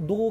2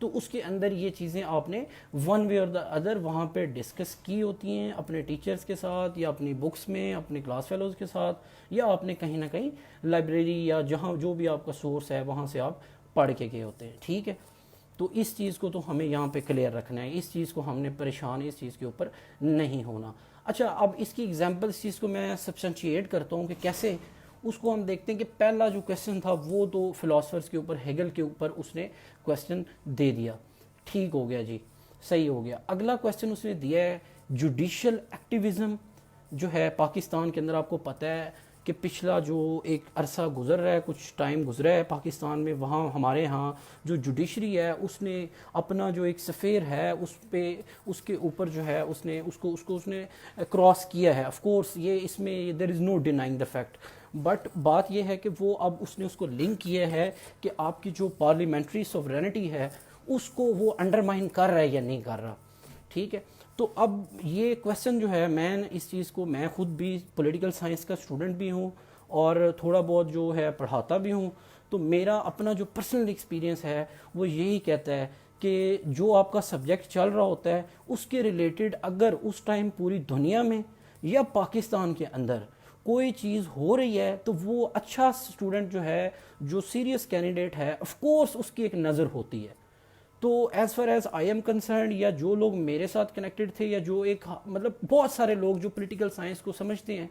تو اس کے اندر یہ چیزیں آپ نے ون وے اور دا ادر وہاں پہ ڈسکس کی ہوتی ہیں اپنے ٹیچرز کے ساتھ یا اپنی بکس میں اپنے کلاس فیلوز کے ساتھ, یا آپ نے کہیں نہ کہیں لائبریری یا جہاں جو بھی آپ کا سورس ہے وہاں سے آپ پڑھ کے گئے ہوتے ہیں. ٹھیک ہے, تو اس چیز کو تو ہمیں یہاں پہ کلیئر رکھنا ہے, اس چیز کو ہم نے پریشان اس چیز کے اوپر نہیں ہونا. اچھا, اب اس کی ایگزامپل اس چیز کو میں سبسٹنشیٹ کرتا ہوں کہ کیسے. اس کو ہم دیکھتے ہیں کہ پہلا جو کویسچن تھا وہ تو فلاسفرز کے اوپر, ہیگل کے اوپر اس نے کویسچن دے دیا, ٹھیک ہو گیا جی, صحیح ہو گیا. اگلا کویسچن اس نے دیا ہے جوڈیشل ایکٹیویزم جو ہے پاکستان کے اندر. آپ کو پتہ ہے کہ پچھلا جو ایک عرصہ گزر رہا ہے, کچھ ٹائم گزرا ہے پاکستان میں, وہاں ہمارے ہاں جو جوڈیشری ہے اس نے اپنا جو ایک سفیر ہے اس پہ, اس کے اوپر جو ہے اس نے اس نے کراس کیا ہے. آف کورس یہ اس میں there is no denying the fact, but بات یہ ہے کہ وہ اب اس نے اس کو لنک کیا ہے کہ آپ کی جو پارلیمنٹری سوورینٹی ہے اس کو وہ انڈرمائن کر رہا ہے یا نہیں کر رہا. ٹھیک ہے, تو اب یہ کویسچن جو ہے, میں اس چیز کو, میں خود بھی پولیٹیکل سائنس کا اسٹوڈنٹ بھی ہوں اور تھوڑا بہت جو ہے پڑھاتا بھی ہوں, تو میرا اپنا جو پرسنل ایکسپیرینس ہے وہ یہی کہتا ہے کہ جو آپ کا سبجیکٹ چل رہا ہوتا ہے اس کے ریلیٹڈ اگر اس ٹائم پوری دنیا میں یا پاکستان کے اندر کوئی چیز ہو رہی ہے تو وہ اچھا اسٹوڈنٹ جو ہے, جو سیریس کینڈیڈیٹ ہے, آف کورس اس کی ایک نظر ہوتی ہے. تو as far as I am concerned, یا جو لوگ میرے ساتھ کنیکٹڈ تھے, یا جو ایک مطلب بہت سارے لوگ جو پولیٹیکل سائنس کو سمجھتے ہیں,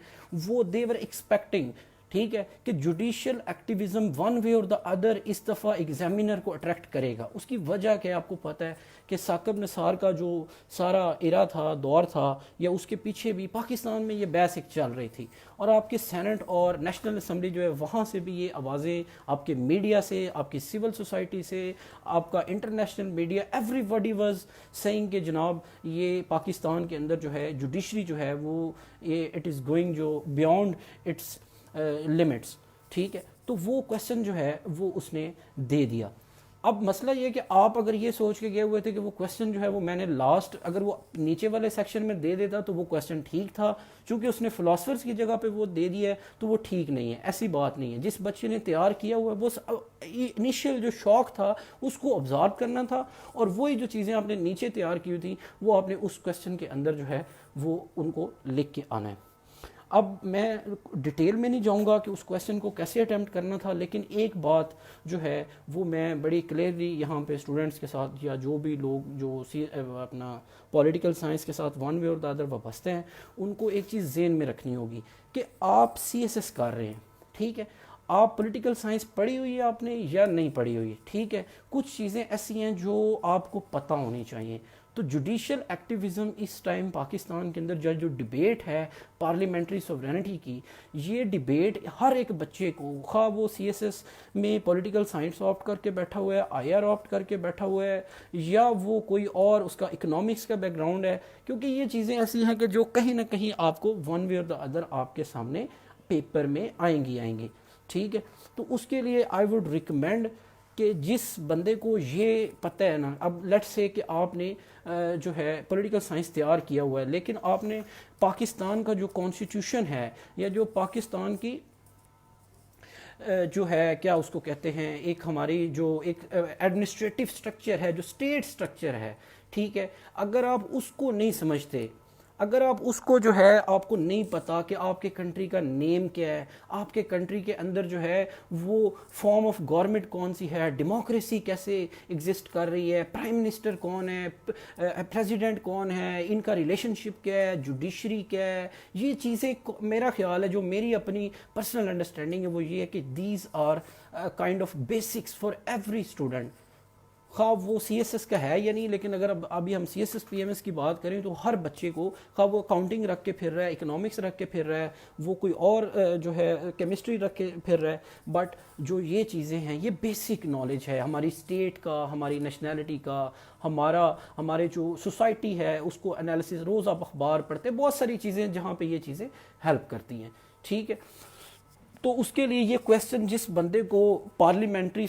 وہ دے ور ایکسپیکٹنگ, ٹھیک ہے, کہ جوڈیشل ایکٹیویزم ون وے اور دا ادر اس دفعہ ایگزامینر کو اٹریکٹ کرے گا. اس کی وجہ کیا آپ کو پتہ ہے کہ ثاقب نثار کا جو سارا ایرا تھا, دور تھا, یا اس کے پیچھے بھی پاکستان میں یہ بحث ایک چل رہی تھی, اور آپ کے سینٹ اور نیشنل اسمبلی جو ہے وہاں سے بھی یہ آوازیں, آپ کے میڈیا سے, آپ کی سول سوسائٹی سے, آپ کا international media, everybody was seeing کہ جناب یہ پاکستان کے اندر جو ہے جوڈیشری جو ہے وہ یہ اٹ از گوئنگ جو بیونڈ اٹس لمٹس. ٹھیک ہے, تو وہ کویسچن جو ہے وہ اس نے دے دیا. اب مسئلہ یہ کہ آپ اگر یہ سوچ کے گئے ہوئے تھے کہ وہ کویسچن جو ہے وہ میں نے لاسٹ, اگر وہ نیچے والے سیکشن میں دے دیتا تو وہ کویسچن ٹھیک تھا, چونکہ اس نے فلاسفرز کی جگہ پہ وہ دے دیا ہے تو وہ ٹھیک نہیں ہے. ایسی بات نہیں ہے. جس بچے نے تیار کیا ہوا ہے وہ انیشیل جو شوق تھا اس کو آبزارو کرنا تھا, اور وہی جو چیزیں آپ نے نیچے تیار کی ہوئی تھیں وہ آپ نے اس کویسچن کے اندر جو ہے وہ ان کو لکھ کے آنا ہے. اب میں ڈیٹیل میں نہیں جاؤں گا کہ اس کویسچن کو کیسے اٹیمپٹ کرنا تھا, لیکن ایک بات جو ہے وہ میں بڑی کلیئرلی یہاں پہ اسٹوڈنٹس کے ساتھ, یا جو بھی لوگ جو اپنا پولیٹیکل سائنس کے ساتھ ون وے اور دا ادر وابستہ ہیں, ان کو ایک چیز ذہن میں رکھنی ہوگی کہ آپ سی ایس ایس کر رہے ہیں. ٹھیک ہے, آپ پولیٹیکل سائنس پڑھی ہوئی ہے آپ نے یا نہیں پڑھی ہوئی. ٹھیک ہے, کچھ چیزیں ایسی ہیں جو آپ کو پتہ ہونی چاہیے. تو جوڈیشل ایکٹیویزم اس ٹائم پاکستان کے اندر جو ڈیبیٹ ہے پارلیمنٹری سوورینٹی کی, یہ ڈیبیٹ ہر ایک بچے کو, خواہ وہ سی ایس ایس میں پولیٹیکل سائنس آپٹ کر کے بیٹھا ہوا ہے, آئی آر آپٹ کر کے بیٹھا ہوا ہے, یا وہ کوئی اور اس کا اکنامکس کا بیک گراؤنڈ ہے, کیونکہ یہ چیزیں ایسی ہیں کہ جو کہیں نہ کہیں آپ کو ون وے اور دا ادر آپ کے سامنے پیپر میں آئیں گی. ٹھیک ہے, تو اس کے لیے آئی ووڈ ریکمینڈ کہ جس بندے کو یہ پتہ ہے نا, اب لیٹ سے کہ آپ نے جو ہے پولیٹیکل سائنس تیار کیا ہوا ہے, لیکن آپ نے پاکستان کا جو کانسٹیٹیوشن ہے, یا جو پاکستان کی جو ہے کیا اس کو کہتے ہیں, ایک ہماری جو ایک ایڈمنسٹریٹو سٹرکچر ہے, جو اسٹیٹ سٹرکچر ہے, ٹھیک ہے, اگر آپ اس کو نہیں سمجھتے, اگر آپ اس کو جو ہے آپ کو نہیں پتا کہ آپ کے کنٹری کا نیم کیا ہے, آپ کے کنٹری کے اندر جو ہے وہ فارم آف گورنمنٹ کون سی ہے, ڈیموکریسی کیسے ایگزسٹ کر رہی ہے, پرائم منسٹر کون ہے, پریزیڈنٹ کون ہے, ان کا ریلیشن شپ کیا ہے, جوڈیشری کیا ہے, یہ چیزیں میرا خیال ہے, جو میری اپنی پرسنل انڈرسٹینڈنگ ہے وہ یہ ہے کہ these are kind of basics for every student, خواہ وہ سی ایس ایس کا ہے یا نہیں. لیکن اگر ابھی ہم C S S P M S کی بات کریں تو ہر بچے کو, خواہ وہ اکاؤنٹنگ رکھ کے پھر رہا ہے, اکنامکس رکھ کے پھر رہا ہے, وہ کوئی اور جو ہے کیمسٹری رکھ کے پھر رہا ہے, بٹ جو یہ چیزیں ہیں یہ بیسک نالج ہے ہماری اسٹیٹ کا, ہماری نیشنلٹی کا, ہمارے جو سوسائٹی ہے اس کو انالیسس, روز آپ اخبار پڑھتے, بہت ساری چیزیں جہاں پہ یہ چیزیں ہیلپ کرتی ہیں. ٹھیک ہے, تو اس کے لیے یہ کویسچن جس بندے کو پارلیمنٹری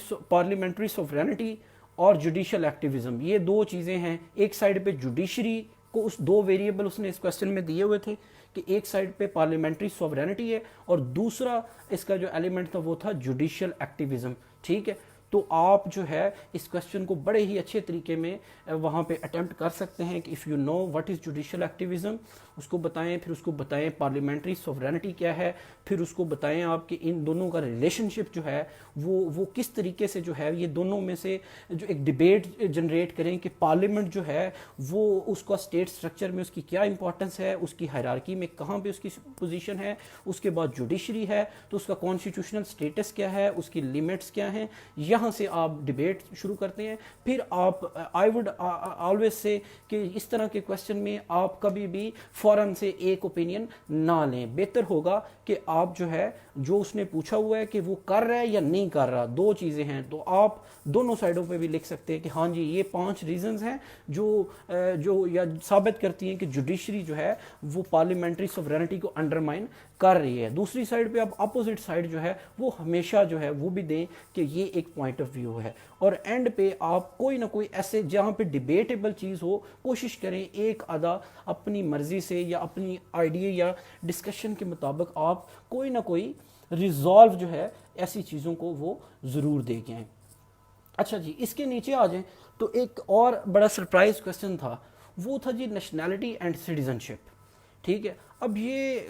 سوورینٹی اور جوڈیشل ایکٹیویزم, یہ دو چیزیں ہیں, ایک سائڈ پہ جوڈیشری کو اس دو ویریبل اس نے اس کویسچن میں دیے ہوئے تھے کہ ایک سائڈ پہ پارلیمنٹری سوورینٹی ہے اور دوسرا اس کا جو ایلیمنٹ تھا وہ تھا جوڈیشل ایکٹیویزم. ٹھیک ہے, تو آپ جو ہے اس کویشچن کو بڑے ہی اچھے طریقے میں وہاں پہ اٹیمپٹ کر سکتے ہیں کہ if you know what is judicial activism, اس کو بتائیں، پھر اس کو بتائیں پارلیمنٹری سوورینٹی کیا ہے، پھر اس کو بتائیں آپ کہ ان دونوں کا ریلیشن شپ جو ہے وہ کس طریقے سے جو ہے یہ دونوں میں سے جو ایک ڈبیٹ جنریٹ کریں کہ پارلیمنٹ جو ہے وہ اس کا اسٹیٹ سٹرکچر میں اس کی کیا امپورٹنس ہے، اس کی ہائرارکی میں کہاں پہ اس کی پوزیشن ہے، اس کے بعد جوڈیشری ہے تو اس کا کانسٹیٹیوشنل اسٹیٹس کیا ہے، اس کی لیمٹس کیا ہیں، یہاں سے آپ ڈبیٹ شروع کرتے ہیں. پھر آپ آئی وڈ آلویز سے کہ اس طرح کے کویشچن میں آپ کبھی بھی فوراً سے ایک اوپینین نہ لیں. بہتر ہوگا کہ آپ جو ہے جو اس نے پوچھا ہوا ہے کہ وہ کر رہا ہے یا نہیں کر رہا، دو چیزیں ہیں تو آپ دونوں سائڈوں پہ بھی لکھ سکتے ہیں کہ ہاں جی یہ 5 ریزنز ہیں جو یا ثابت کرتی ہیں کہ جوڈیشری جو ہے وہ پارلیمنٹری سوورینٹی کو انڈرمائن کر رہی ہے. دوسری سائڈ پہ آپ اپوزٹ سائڈ جو ہے وہ ہمیشہ جو ہے وہ بھی دیں کہ یہ ایک پوائنٹ آف ویو ہے. اور اینڈ پہ آپ کوئی نہ کوئی ایسے جہاں پہ ڈیبیٹیبل چیز ہو کوشش کریں ایک آدھا اپنی مرضی سے یا اپنی آئیڈیا یا ڈسکشن کے مطابق آپ کوئی نہ کوئی ریزالو جو ہے ایسی چیزوں کو وہ ضرور دے کے آئیں. اچھا جی اس کے نیچے آ جائیں تو ایک اور بڑا سرپرائز کویشچن تھا، وہ تھا جی نیشنلٹی اینڈ سٹیزن شپ. ٹھیک ہے، اب یہ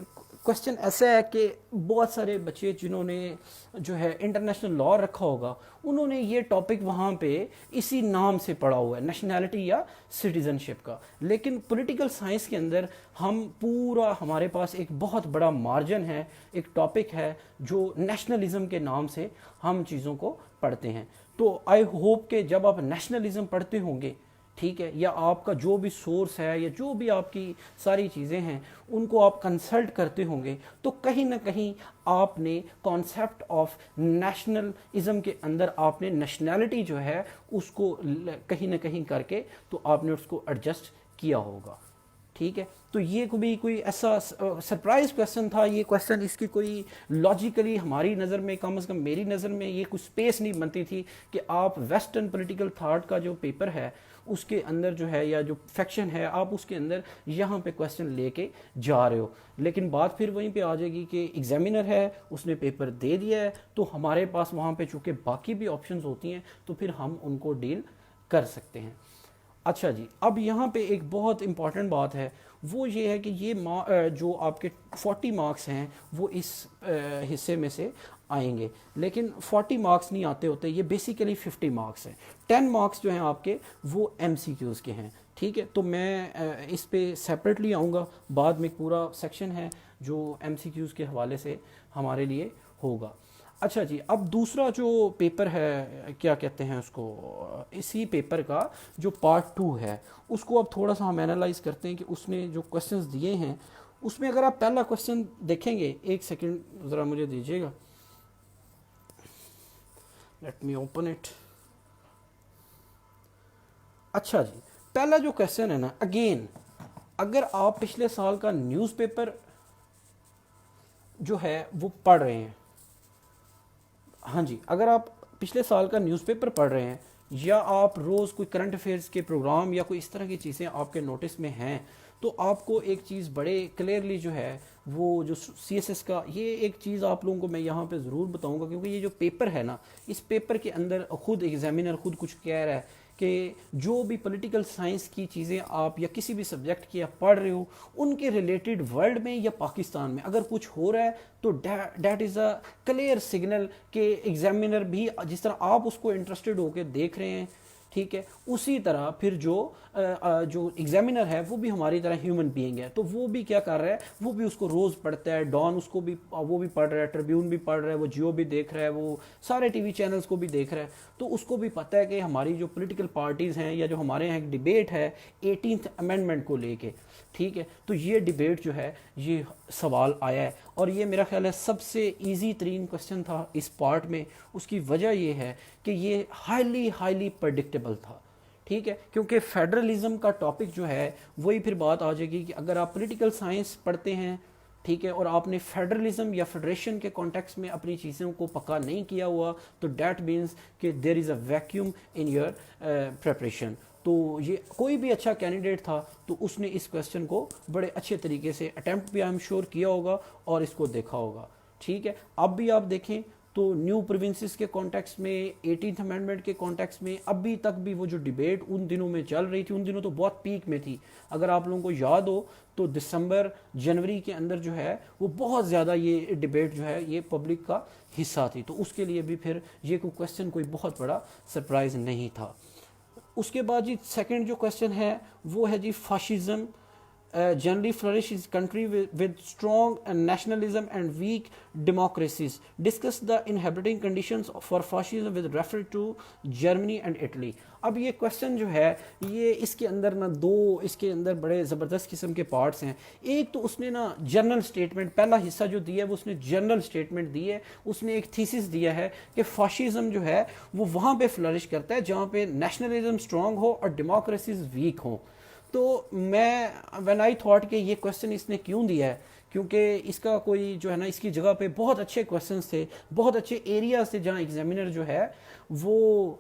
کویشچن ایسا ہے کہ بہت سارے بچے جنہوں نے جو ہے انٹرنیشنل لا رکھا ہوگا انہوں نے یہ ٹاپک وہاں پہ اسی نام سے پڑھا ہوا ہے، نیشنلٹی یا سٹیزن شپ کا. لیکن پولیٹیکل سائنس کے اندر ہم پورا ہمارے پاس ایک بہت بڑا مارجن ہے، ایک ٹاپک ہے جو نیشنلزم کے نام سے ہم چیزوں کو پڑھتے ہیں. تو آئی ہوپ کہ جب آپ نیشنلزم پڑھتے ہوں گے، ٹھیک ہے، یا آپ کا جو بھی سورس ہے یا جو بھی آپ کی ساری چیزیں ہیں ان کو آپ کنسلٹ کرتے ہوں گے تو کہیں نہ کہیں آپ نے کانسیپٹ آف نیشنلزم کے اندر آپ نے نیشنلٹی جو ہے اس کو کہیں نہ کہیں کر کے تو آپ نے اس کو ایڈجسٹ کیا ہوگا. ٹھیک ہے، تو یہ کوئی ایسا سرپرائز کویشچن تھا. یہ کویشچن اس کی کوئی لاجیکلی ہماری نظر میں، کم از کم میری نظر میں یہ کوئی سپیس نہیں بنتی تھی کہ آپ ویسٹرن پولیٹیکل تھاٹ کا جو پیپر ہے اس کے اندر جو ہے یا جو فیکشن ہے آپ اس کے اندر یہاں پہ کویشچن لے کے جا رہے ہو. لیکن بات پھر وہیں پہ آ جائے گی کہ ایگزامینر ہے اس نے پیپر دے دیا ہے تو ہمارے پاس وہاں پہ چونکہ باقی بھی آپشنز ہوتی ہیں تو پھر ہم ان کو ڈیل کر سکتے ہیں. اچھا جی اب یہاں پہ ایک بہت امپورٹنٹ بات ہے، وہ یہ ہے کہ یہ جو آپ کے 40 مارکس ہیں وہ اس حصے میں سے آئیں گے. لیکن 40 مارکس نہیں آتے ہوتے، یہ بیسیکلی 50 مارکس ہیں. 10 مارکس جو ہیں آپ کے وہ ایم سی کیوز کے ہیں. ٹھیک ہے، تو میں اس پہ سیپریٹلی آؤں گا، بعد میں پورا سیکشن ہے جو ایم سی کیوز کے حوالے سے ہمارے لیے ہوگا. اچھا جی اب دوسرا جو پیپر ہے کیا کہتے ہیں اس کو، اسی پیپر کا جو پارٹ 2 ہے اس کو اب تھوڑا سا ہم اینالائز کرتے ہیں کہ اس نے جو کویشچنز دیے ہیں اس میں اگر آپ پہلا کویشچن دیکھیں گے، ایک سیکنڈ ذرا مجھے دیجیے گا، لیٹ می اوپن اٹ. اچھا جی پہلا جو کویشچن ہے نا، اگین اگر آپ پچھلے سال کا نیوز پیپر جو ہے وہ پڑھ رہے ہیں، ہاں جی اگر آپ پچھلے سال کا نیوز پیپر پڑھ رہے ہیں یا آپ روز کوئی کرنٹ افیئرس کے پروگرام یا کوئی اس طرح کی چیزیں آپ کے نوٹس میں ہیں تو آپ کو ایک چیز بڑے کلیئرلی جو ہے وہ جو سی ایس ایس کا یہ ایک چیز آپ لوگوں کو میں یہاں پہ ضرور بتاؤں گا، کیونکہ یہ جو پیپر ہے نا اس پیپر کے اندر خود ایگزامینر خود کچھ کہہ رہا ہے کہ جو بھی پولیٹیکل سائنس کی چیزیں آپ یا کسی بھی سبجیکٹ کی آپ پڑھ رہے ہو ان کے ریلیٹڈ ورلڈ میں یا پاکستان میں اگر کچھ ہو رہا ہے تو that is a clear signal کہ ایگزامینر بھی جس طرح آپ اس کو انٹرسٹڈ ہو کے دیکھ رہے ہیں، ٹھیک ہے، اسی طرح پھر جو ایگزامینر ہے وہ بھی ہماری طرح ہیومن بینگ ہے تو وہ بھی کیا کر رہا ہے، وہ بھی اس کو روز پڑھتا ہے. ڈان اس کو بھی وہ بھی پڑھ رہا ہے، ٹریبیون بھی پڑھ رہا ہے، وہ جیو بھی دیکھ رہا ہے، وہ سارے ٹی وی چینلز کو بھی دیکھ رہا ہے. تو اس کو بھی پتہ ہے کہ ہماری جو پولیٹیکل پارٹیز ہیں یا جو ہمارے یہاں ایک ڈیبیٹ ہے 18th امینڈمنٹ کو لے کے، ٹھیک ہے، تو یہ ڈیبیٹ جو ہے یہ سوال آیا ہے اور یہ میرا خیال ہے سب سے ایزی ترین کویشچن تھا اس پارٹ میں. اس کی وجہ یہ ہے کہ یہ ہائیلی پریڈکٹیبل تھا، ٹھیک ہے، کیونکہ فیڈرلزم کا ٹاپک جو ہے وہی پھر بات آ جائے گی کہ اگر آپ پولیٹیکل سائنس پڑھتے ہیں، ٹھیک ہے، اور آپ نے فیڈرلزم یا فیڈریشن کے کانٹیکس میں اپنی چیزوں کو پکا نہیں کیا ہوا تو دیٹ مینس کہ there is a vacuum in your preparation. تو یہ کوئی بھی اچھا کینڈیڈیٹ تھا تو اس نے اس کویشچن کو بڑے اچھے طریقے سے اٹیمپٹ بھی آئی ایم شیور کیا ہوگا اور اس کو دیکھا ہوگا. ٹھیک ہے، اب بھی آپ دیکھیں تو نیو پروونسز کے کانٹیکس میں 18th امینڈمنٹ کے کانٹیکس میں ابھی تک بھی وہ جو ڈیبیٹ ان دنوں میں چل رہی تھی، ان دنوں تو بہت پیک میں تھی. اگر آپ لوگوں کو یاد ہو تو دسمبر جنوری کے اندر جو ہے وہ بہت زیادہ یہ ڈیبیٹ جو ہے یہ پبلک کا حصہ تھی. تو اس کے لیے بھی پھر یہ کوئی کویسچن کوئی بہت بڑا سرپرائز نہیں تھا. اس کے بعد جی سیکنڈ جو کویسچن ہے وہ ہے جی fascism generally flourishes country with strong nationalism and weak democracies. Discuss the inhabiting conditions for fascism with reference to Germany and Italy. اب یہ کویسچن جو ہے یہ اس کے اندر نا دو اس کے اندر بڑے زبردست قسم کے پارٹس ہیں. ایک تو اس نے نا جنرل سٹیٹمنٹ پہلا حصہ جو دیا ہے وہ اس نے جنرل سٹیٹمنٹ دی ہے. اس نے ایک تھیسس دیا ہے کہ فاشزم جو ہے وہ وہاں پہ فلرش کرتا ہے جہاں پہ نیشنلزم اسٹرانگ ہو اور ڈیموکریسیز ویک ہوں. تو میں وین آئی تھاٹ کہ یہ کویسچن اس نے کیوں دیا ہے، کیونکہ اس کا کوئی جو ہے نا اس کی جگہ پہ بہت اچھے کویسچنس تھے، بہت اچھے ایریاز تھے جہاں ایگزامینر جو ہے وہ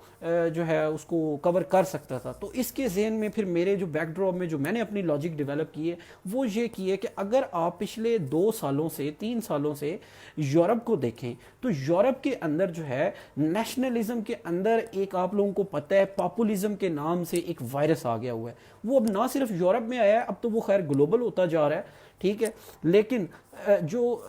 جو ہے اس کو کور کر سکتا تھا. تو اس کے ذہن میں پھر میرے جو بیک ڈراپ میں جو میں نے اپنی لاجک ڈیولپ کی ہے وہ یہ کی ہے کہ اگر آپ پچھلے 2 سالوں سے 3 سالوں سے یورپ کو دیکھیں تو یورپ کے اندر جو ہے نیشنلزم کے اندر ایک آپ لوگوں کو پتہ ہے پاپولزم کے نام سے ایک وائرس آ گیا ہوا ہے. وہ اب نہ صرف یورپ میں آیا ہے، اب تو وہ خیر گلوبل ہوتا جا رہا ہے، ٹھیک ہے. لیکن جو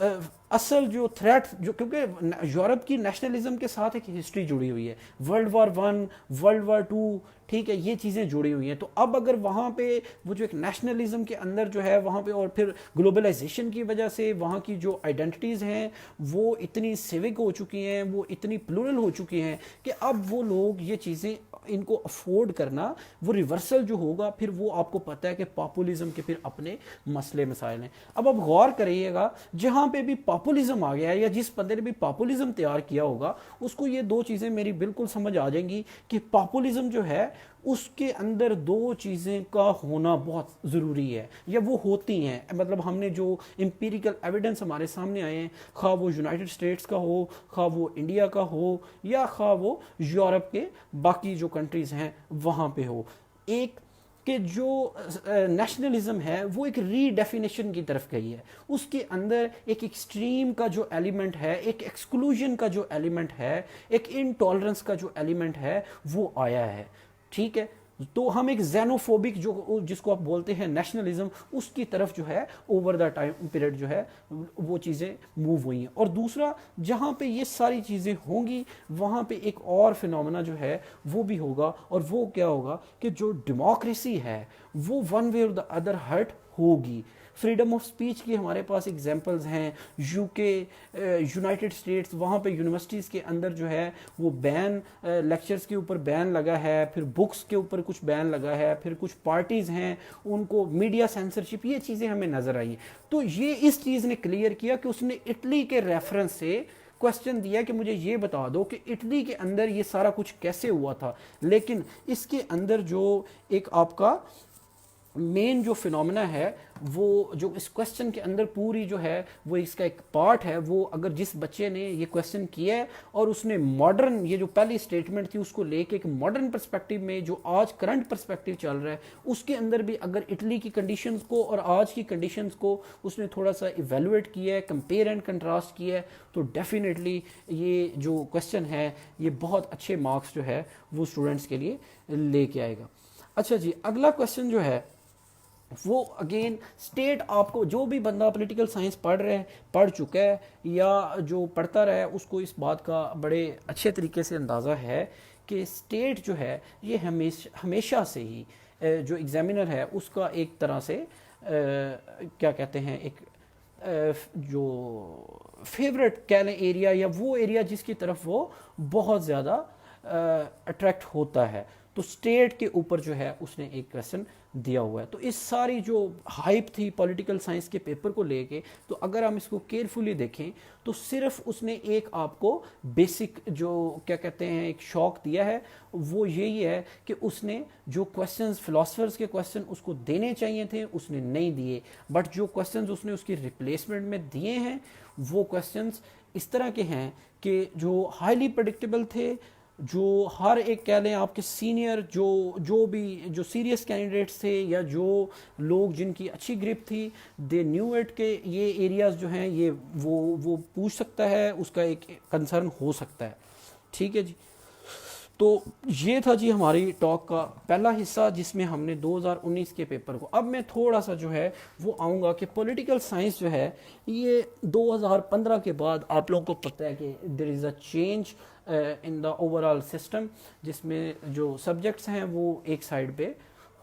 اصل جو تھریٹ جو کیونکہ یورپ کی نیشنلزم کے ساتھ ایک ہسٹری جڑی ہوئی ہے، ورلڈ وار 1 ورلڈ وار 2، ٹھیک ہے، یہ چیزیں جڑی ہوئی ہیں. تو اب اگر وہاں پہ وہ جو ایک نیشنلزم کے اندر جو ہے وہاں پہ اور پھر گلوبلائزیشن کی وجہ سے وہاں کی جو آئیڈینٹیز ہیں وہ اتنی سیوک ہو چکی ہیں، وہ اتنی پلورل ہو چکی ہیں کہ اب وہ لوگ یہ چیزیں ان کو افورڈ کرنا وہ ریورسل جو ہوگا پھر وہ آپ کو پتہ ہے کہ پاپولزم کے پھر اپنے مسئلے مسائل ہیں. اب آپ غور کریے گا جہاں پہ بھی پاپولزم آ گیا ہے یا جس بندے نے بھی پاپولزم تیار کیا ہوگا اس کو یہ 2 چیزیں میری بالکل سمجھ آ جائیں گی کہ پاپولزم جو ہے اس کے اندر 2 چیزیں کا ہونا بہت ضروری ہے یا وہ ہوتی ہیں. مطلب ہم نے جو امپیریکل ایویڈنس ہمارے سامنے آئے ہیں، خواہ وہ یونائٹڈ اسٹیٹس کا ہو، خواہ وہ انڈیا کا ہو یا خواہ وہ یورپ کے باقی جو کنٹریز ہیں وہاں پہ ہو، ایک کہ جو نیشنلزم ہے وہ ایک ری ڈیفینیشن کی طرف گئی ہے. اس کے اندر ایک ایکسٹریم کا جو ایلیمنٹ ہے، ایک ایکسکلوژن کا جو ایلیمنٹ ہے، ایک انٹالرنس کا جو ایلیمنٹ ہے وہ آیا ہے، ٹھیک ہے. تو ہم ایک زینوفوبک جس کو آپ بولتے ہیں نیشنلزم، اس کی طرف جو ہے اوور دا ٹائم پیریڈ جو ہے وہ چیزیں موو ہوئی ہیں. اور دوسرا جہاں پہ یہ ساری چیزیں ہوں گی وہاں پہ ایک اور فینومینا جو ہے وہ بھی ہوگا، اور وہ کیا ہوگا کہ جو ڈیموکریسی ہے وہ ون وے اور دا ادر ہرٹ ہوگی. فریڈم آف سپیچ کی ہمارے پاس ایگزامپلز ہیں، یو کے، یونائٹڈ اسٹیٹس، وہاں پہ یونیورسٹیز کے اندر جو ہے وہ بین، لیکچرز کے اوپر بین لگا ہے، پھر بکس کے اوپر کچھ بین لگا ہے، پھر کچھ پارٹیز ہیں ان کو میڈیا سینسرشپ، یہ چیزیں ہمیں نظر آئی ہیں. تو یہ اس چیز نے کلیئر کیا کہ اس نے اٹلی کے ریفرنس سے کویسچن دیا کہ مجھے یہ بتا دو کہ اٹلی کے اندر یہ سارا کچھ کیسے ہوا تھا. لیکن اس کے اندر جو ایک آپ کا مین جو فینومینا ہے وہ جو اس کویسچن کے اندر پوری جو ہے وہ اس کا ایک پارٹ ہے، وہ اگر جس بچے نے یہ کویسچن کیا ہے اور اس نے ماڈرن یہ جو پہلی سٹیٹمنٹ تھی اس کو لے کے ایک ماڈرن پرسپیکٹیو میں جو آج کرنٹ پرسپیکٹیو چل رہا ہے اس کے اندر بھی اگر اٹلی کی کنڈیشنز کو اور آج کی کنڈیشنز کو اس نے تھوڑا سا ایویلویٹ کیا ہے، کمپیئر اینڈ کنٹراسٹ کیا ہے، تو ڈیفینیٹلی یہ جو کویسچن ہے یہ بہت اچھے مارکس جو ہے وہ اسٹوڈنٹس کے لیے لے کے آئے گا. اچھا جی، اگلا کویسچن جو ہے وہ اگین اسٹیٹ، آپ کو جو بھی بندہ پولیٹیکل سائنس پڑھ چکا ہے یا جو پڑھتا رہا ہے اس کو اس بات کا بڑے اچھے طریقے سے اندازہ ہے کہ اسٹیٹ جو ہے یہ ہمیشہ سے ہی جو ایگزامینر ہے اس کا ایک طرح سے کیا کہتے ہیں ایک جو فیوریٹ کہہ لیں ایریا، یا وہ ایریا جس کی طرف وہ بہت زیادہ اٹریکٹ ہوتا ہے. تو اسٹیٹ کے اوپر جو ہے اس نے ایک کویسچن دیا ہوا ہے. تو اس ساری جو ہائپ تھی پولیٹیکل سائنس کے پیپر کو لے کے، تو اگر ہم اس کو کیئرفلی دیکھیں تو صرف اس نے ایک آپ کو بیسک جو کیا کہتے ہیں ایک شوق دیا ہے، وہ یہی ہے کہ اس نے جو کویسچنز فلاسفرز کے کویسچن اس کو دینے چاہیے تھے اس نے نہیں دیے، بٹ جو کویسچنز اس نے اس کی ریپلیسمنٹ میں دیے ہیں وہ کویسچنز اس طرح کے ہیں کہ جو ہائیلی پریڈکٹیبل تھے، جو ہر ایک کہہ لیں آپ کے سینئر جو بھی جو سیریس کینڈیڈیٹس تھے یا جو لوگ جن کی اچھی گرپ تھی، دے نیو اٹ کہ یہ ایریاز جو ہیں یہ وہ پوچھ سکتا ہے، اس کا ایک کنسرن ہو سکتا ہے. ٹھیک ہے جی. تو یہ تھا جی ہماری ٹاک کا پہلا حصہ جس میں ہم نے 2019 کے پیپر کو. اب میں تھوڑا سا جو ہے وہ آؤں گا کہ پولیٹیکل سائنس جو ہے یہ 2015 کے بعد آپ لوگوں کو پتہ ہے کہ there is a change in the overall system, جس میں جو سبجیکٹس ہیں وہ ایک سائڈ پہ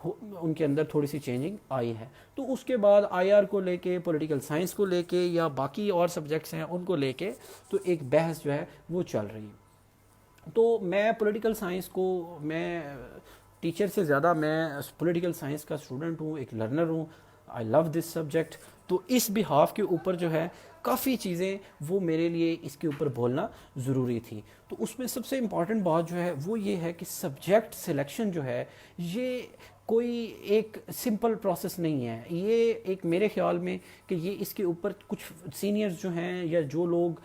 ان کے اندر تھوڑی سی چینجنگ آئی ہے. تو اس کے بعد آئی آر کو لے کے، پولیٹیکل سائنس کو لے کے یا باقی اور سبجیکٹس ہیں ان کو لے کے تو ایک بحث جو ہے وہ چل رہی ہے. تو میں پولیٹیکل سائنس کو، میں ٹیچر سے زیادہ میں پولیٹیکل سائنس کا اسٹوڈنٹ ہوں، ایک لرنر ہوں. آئی لو دس سبجیکٹ. تو اس بہاف کے اوپر جو ہے کافی چیزیں وہ میرے لیے اس کے اوپر بولنا ضروری تھی. تو اس میں سب سے امپورٹنٹ بات جو ہے وہ یہ ہے کہ سبجیکٹ سلیکشن جو ہے یہ کوئی ایک سمپل پروسیس نہیں ہے. یہ ایک میرے خیال میں کہ یہ اس کے اوپر کچھ سینئرز جو ہیں یا جو لوگ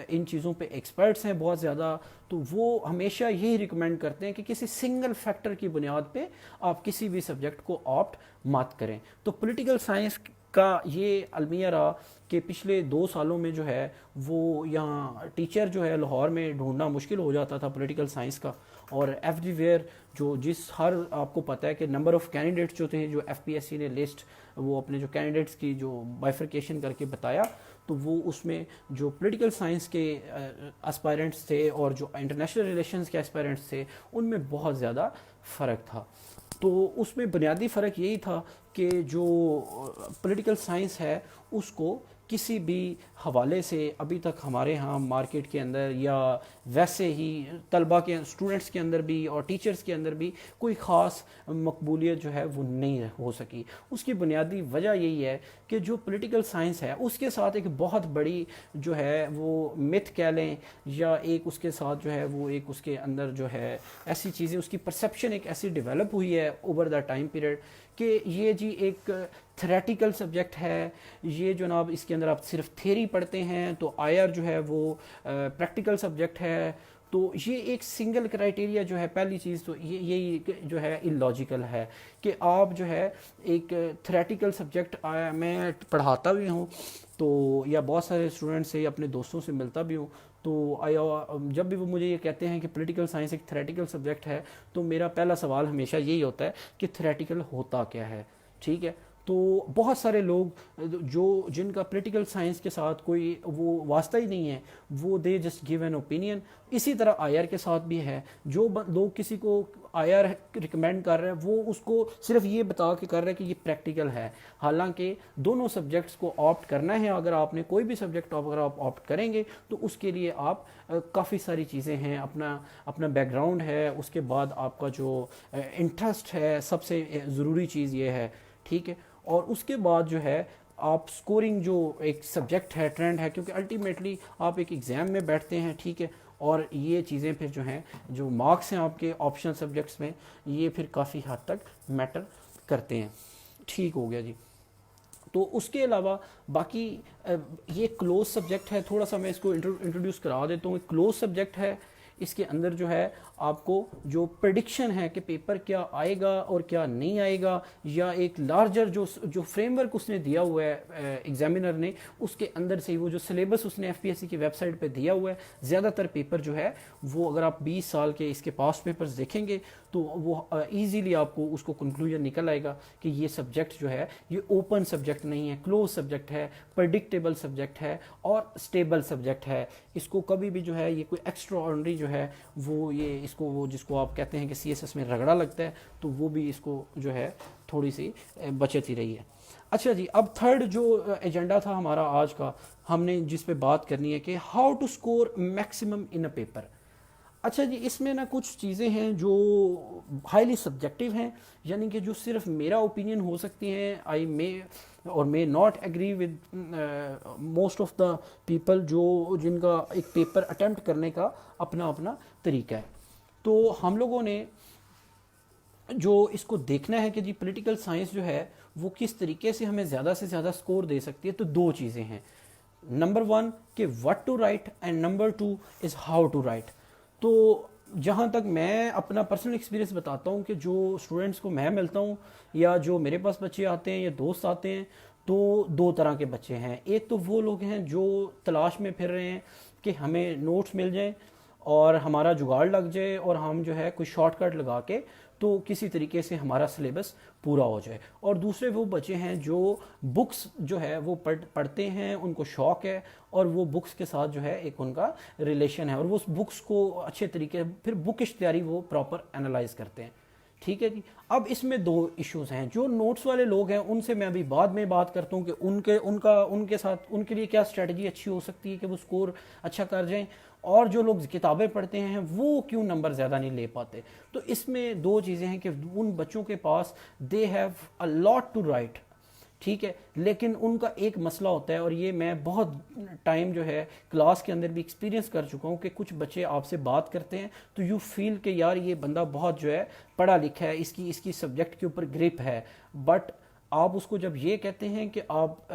ان چیزوں پہ ایکسپرٹس ہیں بہت زیادہ، تو وہ ہمیشہ یہی ریکمینڈ کرتے ہیں کہ کسی سنگل فیکٹر کی بنیاد پہ آپ کسی بھی سبجیکٹ کو آپٹ مت کریں. تو پولیٹیکل سائنس کا یہ المیہ رہا کہ پچھلے 2 سالوں میں جو ہے وہ یہاں ٹیچر جو ہے لاہور میں ڈھونڈنا مشکل ہو جاتا تھا پولیٹیکل سائنس کا. اور ایف ڈی ویئر جو ہر آپ کو پتہ ہے کہ نمبر آف کینڈیڈیٹس جو تھے، جو ایف پی ایس سی نے لسٹ وہ اپنے جو کینڈیڈیٹس کی جو بائفرکیشن کر کے بتایا، تو وہ اس میں جو پولیٹیکل سائنس کے اسپائرنٹس تھے اور جو انٹرنیشنل ریلیشنز کے اسپائرنٹس تھے ان میں بہت زیادہ فرق تھا. تو اس میں بنیادی فرق یہی تھا کہ جو پولیٹیکل سائنس ہے اس کو کسی بھی حوالے سے ابھی تک ہمارے ہاں مارکیٹ کے اندر یا ویسے ہی طلبہ کے اسٹوڈنٹس کے اندر بھی اور ٹیچرز کے اندر بھی کوئی خاص مقبولیت جو ہے وہ نہیں ہو سکی. اس کی بنیادی وجہ یہی ہے کہ جو پولیٹیکل سائنس ہے اس کے ساتھ ایک بہت بڑی جو ہے وہ متھ کہہ لیں یا ایک اس کے ساتھ جو ہے وہ ایک اس کے اندر جو ہے ایسی چیزیں، اس کی پرسیپشن ایک ایسی ڈیولپ ہوئی ہے اوور دا ٹائم پیریڈ کہ یہ جی ایک تھریٹیکل سبجیکٹ ہے. یہ جناب اس کے اندر آپ صرف تھیری پڑھتے ہیں. تو آئی آر جو ہے وہ پریکٹیکل سبجیکٹ ہے. تو یہ ایک سنگل کرائٹیریا جو ہے، پہلی چیز تو یہی جو ہے اللاجیکل ہے کہ آپ جو ہے ایک تھریٹیکل سبجیکٹ میں پڑھاتا بھی ہوں تو یا بہت سارے اسٹوڈنٹ سے اپنے دوستوں سے ملتا بھی ہوں، تو جب بھی وہ مجھے یہ کہتے ہیں کہ پولیٹیکل سائنس ایک تھریٹیکل سبجیکٹ ہے تو میرا پہلا سوال ہمیشہ یہی ہوتا ہے کہ تھریٹیکل ہوتا کیا ہے. ٹھیک ہے. تو بہت سارے لوگ جن کا پولیٹیکل سائنس کے ساتھ کوئی وہ واسطہ ہی نہیں ہے وہ they just give an opinion. اسی طرح آئی آر کے ساتھ بھی ہے. جو لوگ کسی کو آئی آر ریکمینڈ کر رہے ہیں وہ اس کو صرف یہ بتا کے کر رہے ہیں کہ یہ پریکٹیکل ہے، حالانکہ دونوں سبجیکٹس کو آپٹ کرنا ہے. اگر آپ نے کوئی بھی سبجیکٹ اگر آپ آپٹ کریں گے تو اس کے لیے آپ کافی ساری چیزیں ہیں، اپنا بیک گراؤنڈ ہے، اس کے بعد آپ کا جو انٹرسٹ ہے، سب سے ضروری چیز یہ ہے. ٹھیک ہے. اور اس کے بعد جو ہے آپ سکورنگ جو ایک سبجیکٹ ہے، ٹرینڈ ہے، کیونکہ الٹیمیٹلی آپ ایک ایگزام میں بیٹھتے ہیں. ٹھیک ہے. اور یہ چیزیں پھر جو ہیں جو مارکس ہیں آپ کے آپشنل سبجیکٹس میں یہ پھر کافی حد تک میٹر کرتے ہیں. ٹھیک ہو گیا جی. تو اس کے علاوہ باقی یہ کلوز سبجیکٹ ہے. تھوڑا سا میں اس کو انٹروڈیوس کرا دیتا ہوں. ایک کلوز سبجیکٹ ہے. اس کے اندر جو ہے آپ کو جو پریڈکشن ہے کہ پیپر کیا آئے گا اور کیا نہیں آئے گا، یا ایک لارجر جو فریم ورک اس نے دیا ہوا ہے ایگزامینر نے، اس کے اندر سے وہ جو سلیبس اس نے ایف پی ایس سی کی ویب سائٹ پہ دیا ہوا ہے، زیادہ تر پیپر جو ہے وہ اگر آپ 20 سال کے اس کے پاسٹ پیپرز دیکھیں گے تو وہ ایزیلی آپ کو اس کو کنکلوژن نکل آئے گا کہ یہ سبجیکٹ جو ہے یہ اوپن سبجیکٹ نہیں ہے، کلوز سبجیکٹ ہے، پریڈکٹیبل سبجیکٹ ہے اور اسٹیبل سبجیکٹ ہے. اس کو کبھی بھی جو ہے یہ کوئی ایکسٹرا آرڈنری جو ہے وہ یہ اس کو وہ جس کو آپ کہتے ہیں کہ سی ایس ایس میں رگڑا لگتا ہے تو وہ بھی اس کو جو ہے تھوڑی سی بچت ہی رہی ہے. اچھا جی. اب تھرڈ جو ایجنڈا تھا ہمارا آج کا، ہم نے جس پہ بات کرنی ہے کہ how to score maximum in a paper. اچھا جی. اس میں نا کچھ چیزیں ہیں جو ہائیلی سبجیکٹیو ہیں، یعنی کہ جو صرف میرا اوپینین ہو سکتی ہیں. آئی مے اور may not agree with most of the people جن کا ایک پیپر اٹیمپٹ کرنے کا اپنا اپنا طریقہ ہے. تو ہم لوگوں نے جو اس کو دیکھنا ہے کہ جی پولیٹیکل سائنس جو ہے وہ کس طریقے سے ہمیں زیادہ سے زیادہ سکور دے سکتی ہے. تو 2 چیزیں ہیں. نمبر 1 کہ what to write and number 2 is how to write. تو جہاں تک میں اپنا پرسنل ایکسپیرینس بتاتا ہوں کہ جو اسٹوڈنٹس کو میں ملتا ہوں یا جو میرے پاس بچے آتے ہیں یا دوست آتے ہیں، تو دو طرح کے بچے ہیں. ایک تو وہ لوگ ہیں جو تلاش میں پھر رہے ہیں کہ ہمیں نوٹس مل جائیں اور ہمارا جگاڑ لگ جائے اور ہم جو ہے کوئی شارٹ کٹ لگا کے تو کسی طریقے سے ہمارا سلیبس پورا ہو جائے. اور دوسرے وہ بچے ہیں جو بکس جو ہے وہ پڑھتے ہیں، ان کو شوق ہے اور وہ بکس کے ساتھ جو ہے ایک ان کا ریلیشن ہے، اور وہ اس بکس کو اچھے طریقے پھر بکش تیاری وہ پراپر انالائز کرتے ہیں. ٹھیک ہے جی. اب اس میں دو ایشوز ہیں. جو نوٹس والے لوگ ہیں ان سے میں ابھی بعد میں بات کرتا ہوں کہ ان کے ساتھ ان کے لیے کیا اسٹریٹجی اچھی ہو سکتی ہے کہ وہ اسکور اچھا کر جائیں، اور جو لوگ کتابیں پڑھتے ہیں وہ کیوں نمبر زیادہ نہیں لے پاتے. تو اس میں دو چیزیں ہیں کہ ان بچوں کے پاس they have a lot to write, ٹھیک ہے، لیکن ان کا ایک مسئلہ ہوتا ہے، اور یہ میں بہت ٹائم جو ہے کلاس کے اندر بھی ایکسپیرینس کر چکا ہوں کہ کچھ بچے آپ سے بات کرتے ہیں تو یو فیل کہ یار یہ بندہ بہت جو ہے پڑھا لکھا ہے، اس کی سبجیکٹ کے اوپر گرپ ہے، بٹ آپ اس کو جب یہ کہتے ہیں کہ آپ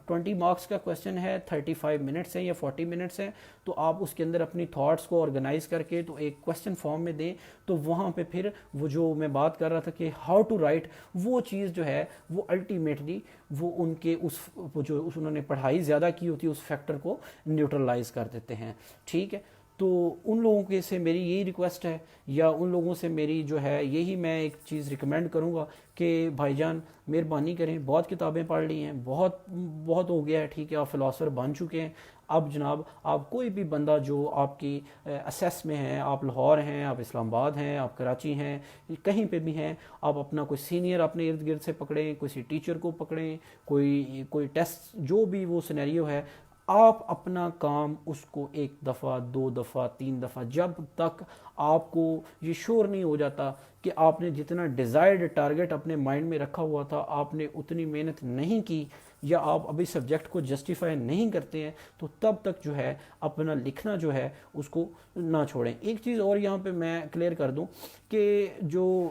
20 مارکس کا کویسچن ہے، 35 منٹس ہیں یا 40 منٹس ہیں، تو آپ اس کے اندر اپنی تھاٹس کو آرگنائز کر کے تو ایک کویسچن فارم میں دیں، تو وہاں پہ پھر وہ جو میں بات کر رہا تھا کہ ہاؤ ٹو رائٹ، وہ چیز جو ہے وہ الٹیمیٹلی وہ ان کے انہوں نے پڑھائی زیادہ کی ہوتی ہے اس فیکٹر کو نیوٹرلائز کر دیتے ہیں. ٹھیک ہے. تو ان لوگوں کے سے میری یہی ریکویسٹ ہے، یا ان لوگوں سے میری جو ہے یہی میں ایک چیز ریکمینڈ کروں گا کہ بھائی جان مہربانی کریں، بہت کتابیں پڑھ لی ہیں، بہت ہو گیا ہے، ٹھیک ہے، آپ فلاسفر بن چکے ہیں. اب جناب آپ کوئی بھی بندہ جو آپ کی اسیس میں ہے، آپ لاہور ہیں، آپ اسلام آباد ہیں، آپ کراچی ہیں، کہیں پہ بھی ہیں، آپ اپنا کوئی سینئر اپنے ارد گرد سے پکڑیں، کسی ٹیچر کو پکڑیں، کوئی ٹیسٹ جو بھی وہ سینیریو ہے، آپ اپنا کام اس کو 1 دفعہ 2 دفعہ 3 دفعہ، جب تک آپ کو یہ شور نہیں ہو جاتا کہ آپ نے جتنا ڈیزائرڈ ٹارگٹ اپنے مائنڈ میں رکھا ہوا تھا آپ نے اتنی محنت نہیں کی، یا آپ ابھی سبجیکٹ کو جسٹیفائی نہیں کرتے ہیں، تو تب تک جو ہے اپنا لکھنا جو ہے اس کو نہ چھوڑیں. ایک چیز اور یہاں پہ میں کلیئر کر دوں کہ جو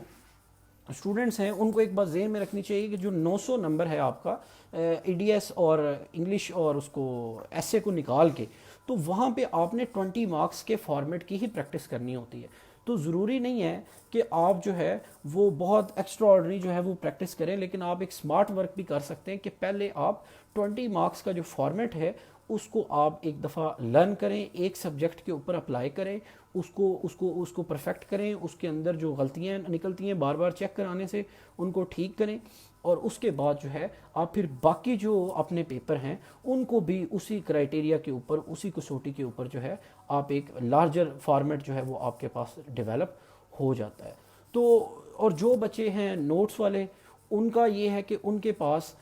اسٹوڈنٹس ہیں ان کو ایک بات ذہن میں رکھنی چاہیے کہ جو 900 نمبر ہے آپ کا ای ڈی ایس اور انگلش اور اس کو ایسے کو نکال کے، تو وہاں پہ آپ نے 20 مارکس کے فارمیٹ کی ہی پریکٹس کرنی ہوتی ہے. تو ضروری نہیں ہے کہ آپ جو ہے وہ بہت ایکسٹرا آرڈنری جو ہے وہ پریکٹس کریں، لیکن آپ ایک سمارٹ ورک بھی کر سکتے ہیں کہ پہلے آپ 20 مارکس کا جو فارمیٹ ہے اس کو آپ ایک دفعہ لرن کریں، ایک سبجیکٹ کے اوپر اپلائی کریں، اس کو پرفیکٹ کریں، اس کے اندر جو غلطیاں نکلتی ہیں بار بار چیک کرانے سے ان کو ٹھیک کریں، اور اس کے بعد جو ہے آپ پھر باقی جو اپنے پیپر ہیں ان کو بھی اسی کرائٹیریا کے اوپر، اسی کسوٹی کے اوپر جو ہے آپ ایک لارجر فارمیٹ جو ہے وہ آپ کے پاس ڈیولپ ہو جاتا ہے. تو اور جو بچے ہیں نوٹس والے، ان کا یہ ہے کہ ان کے پاس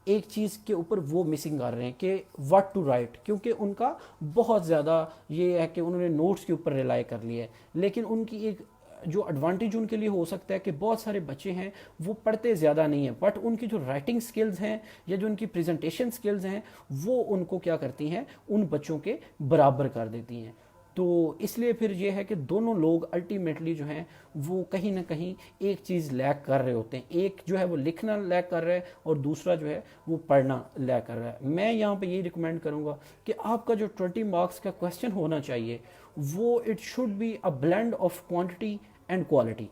ایک چیز کے اوپر وہ مسنگ کر رہے ہیں کہ واٹ ٹو رائٹ، کیونکہ ان کا بہت زیادہ یہ ہے کہ انہوں نے نوٹس کے اوپر ریلائی کر لیا ہے. لیکن ان کی ایک جو ایڈوانٹیج ان کے لیے ہو سکتا ہے کہ بہت سارے بچے ہیں وہ پڑھتے زیادہ نہیں ہیں، بٹ ان کی جو رائٹنگ سکلز ہیں یا جو ان کی پریزنٹیشن سکلز ہیں وہ ان کو کیا کرتی ہیں، ان بچوں کے برابر کر دیتی ہیں. تو اس لیے پھر یہ ہے کہ دونوں لوگ الٹیمیٹلی جو ہیں وہ کہیں نہ کہیں ایک چیز لیک کر رہے ہوتے ہیں. ایک جو ہے وہ لکھنا لیک کر رہا ہے اور دوسرا جو ہے وہ پڑھنا لیک کر رہا ہے. میں یہاں پہ یہ ریکمینڈ کروں گا کہ آپ کا جو 20 مارکس کا کویسچن ہونا چاہیے وہ it should be a blend of quantity and quality.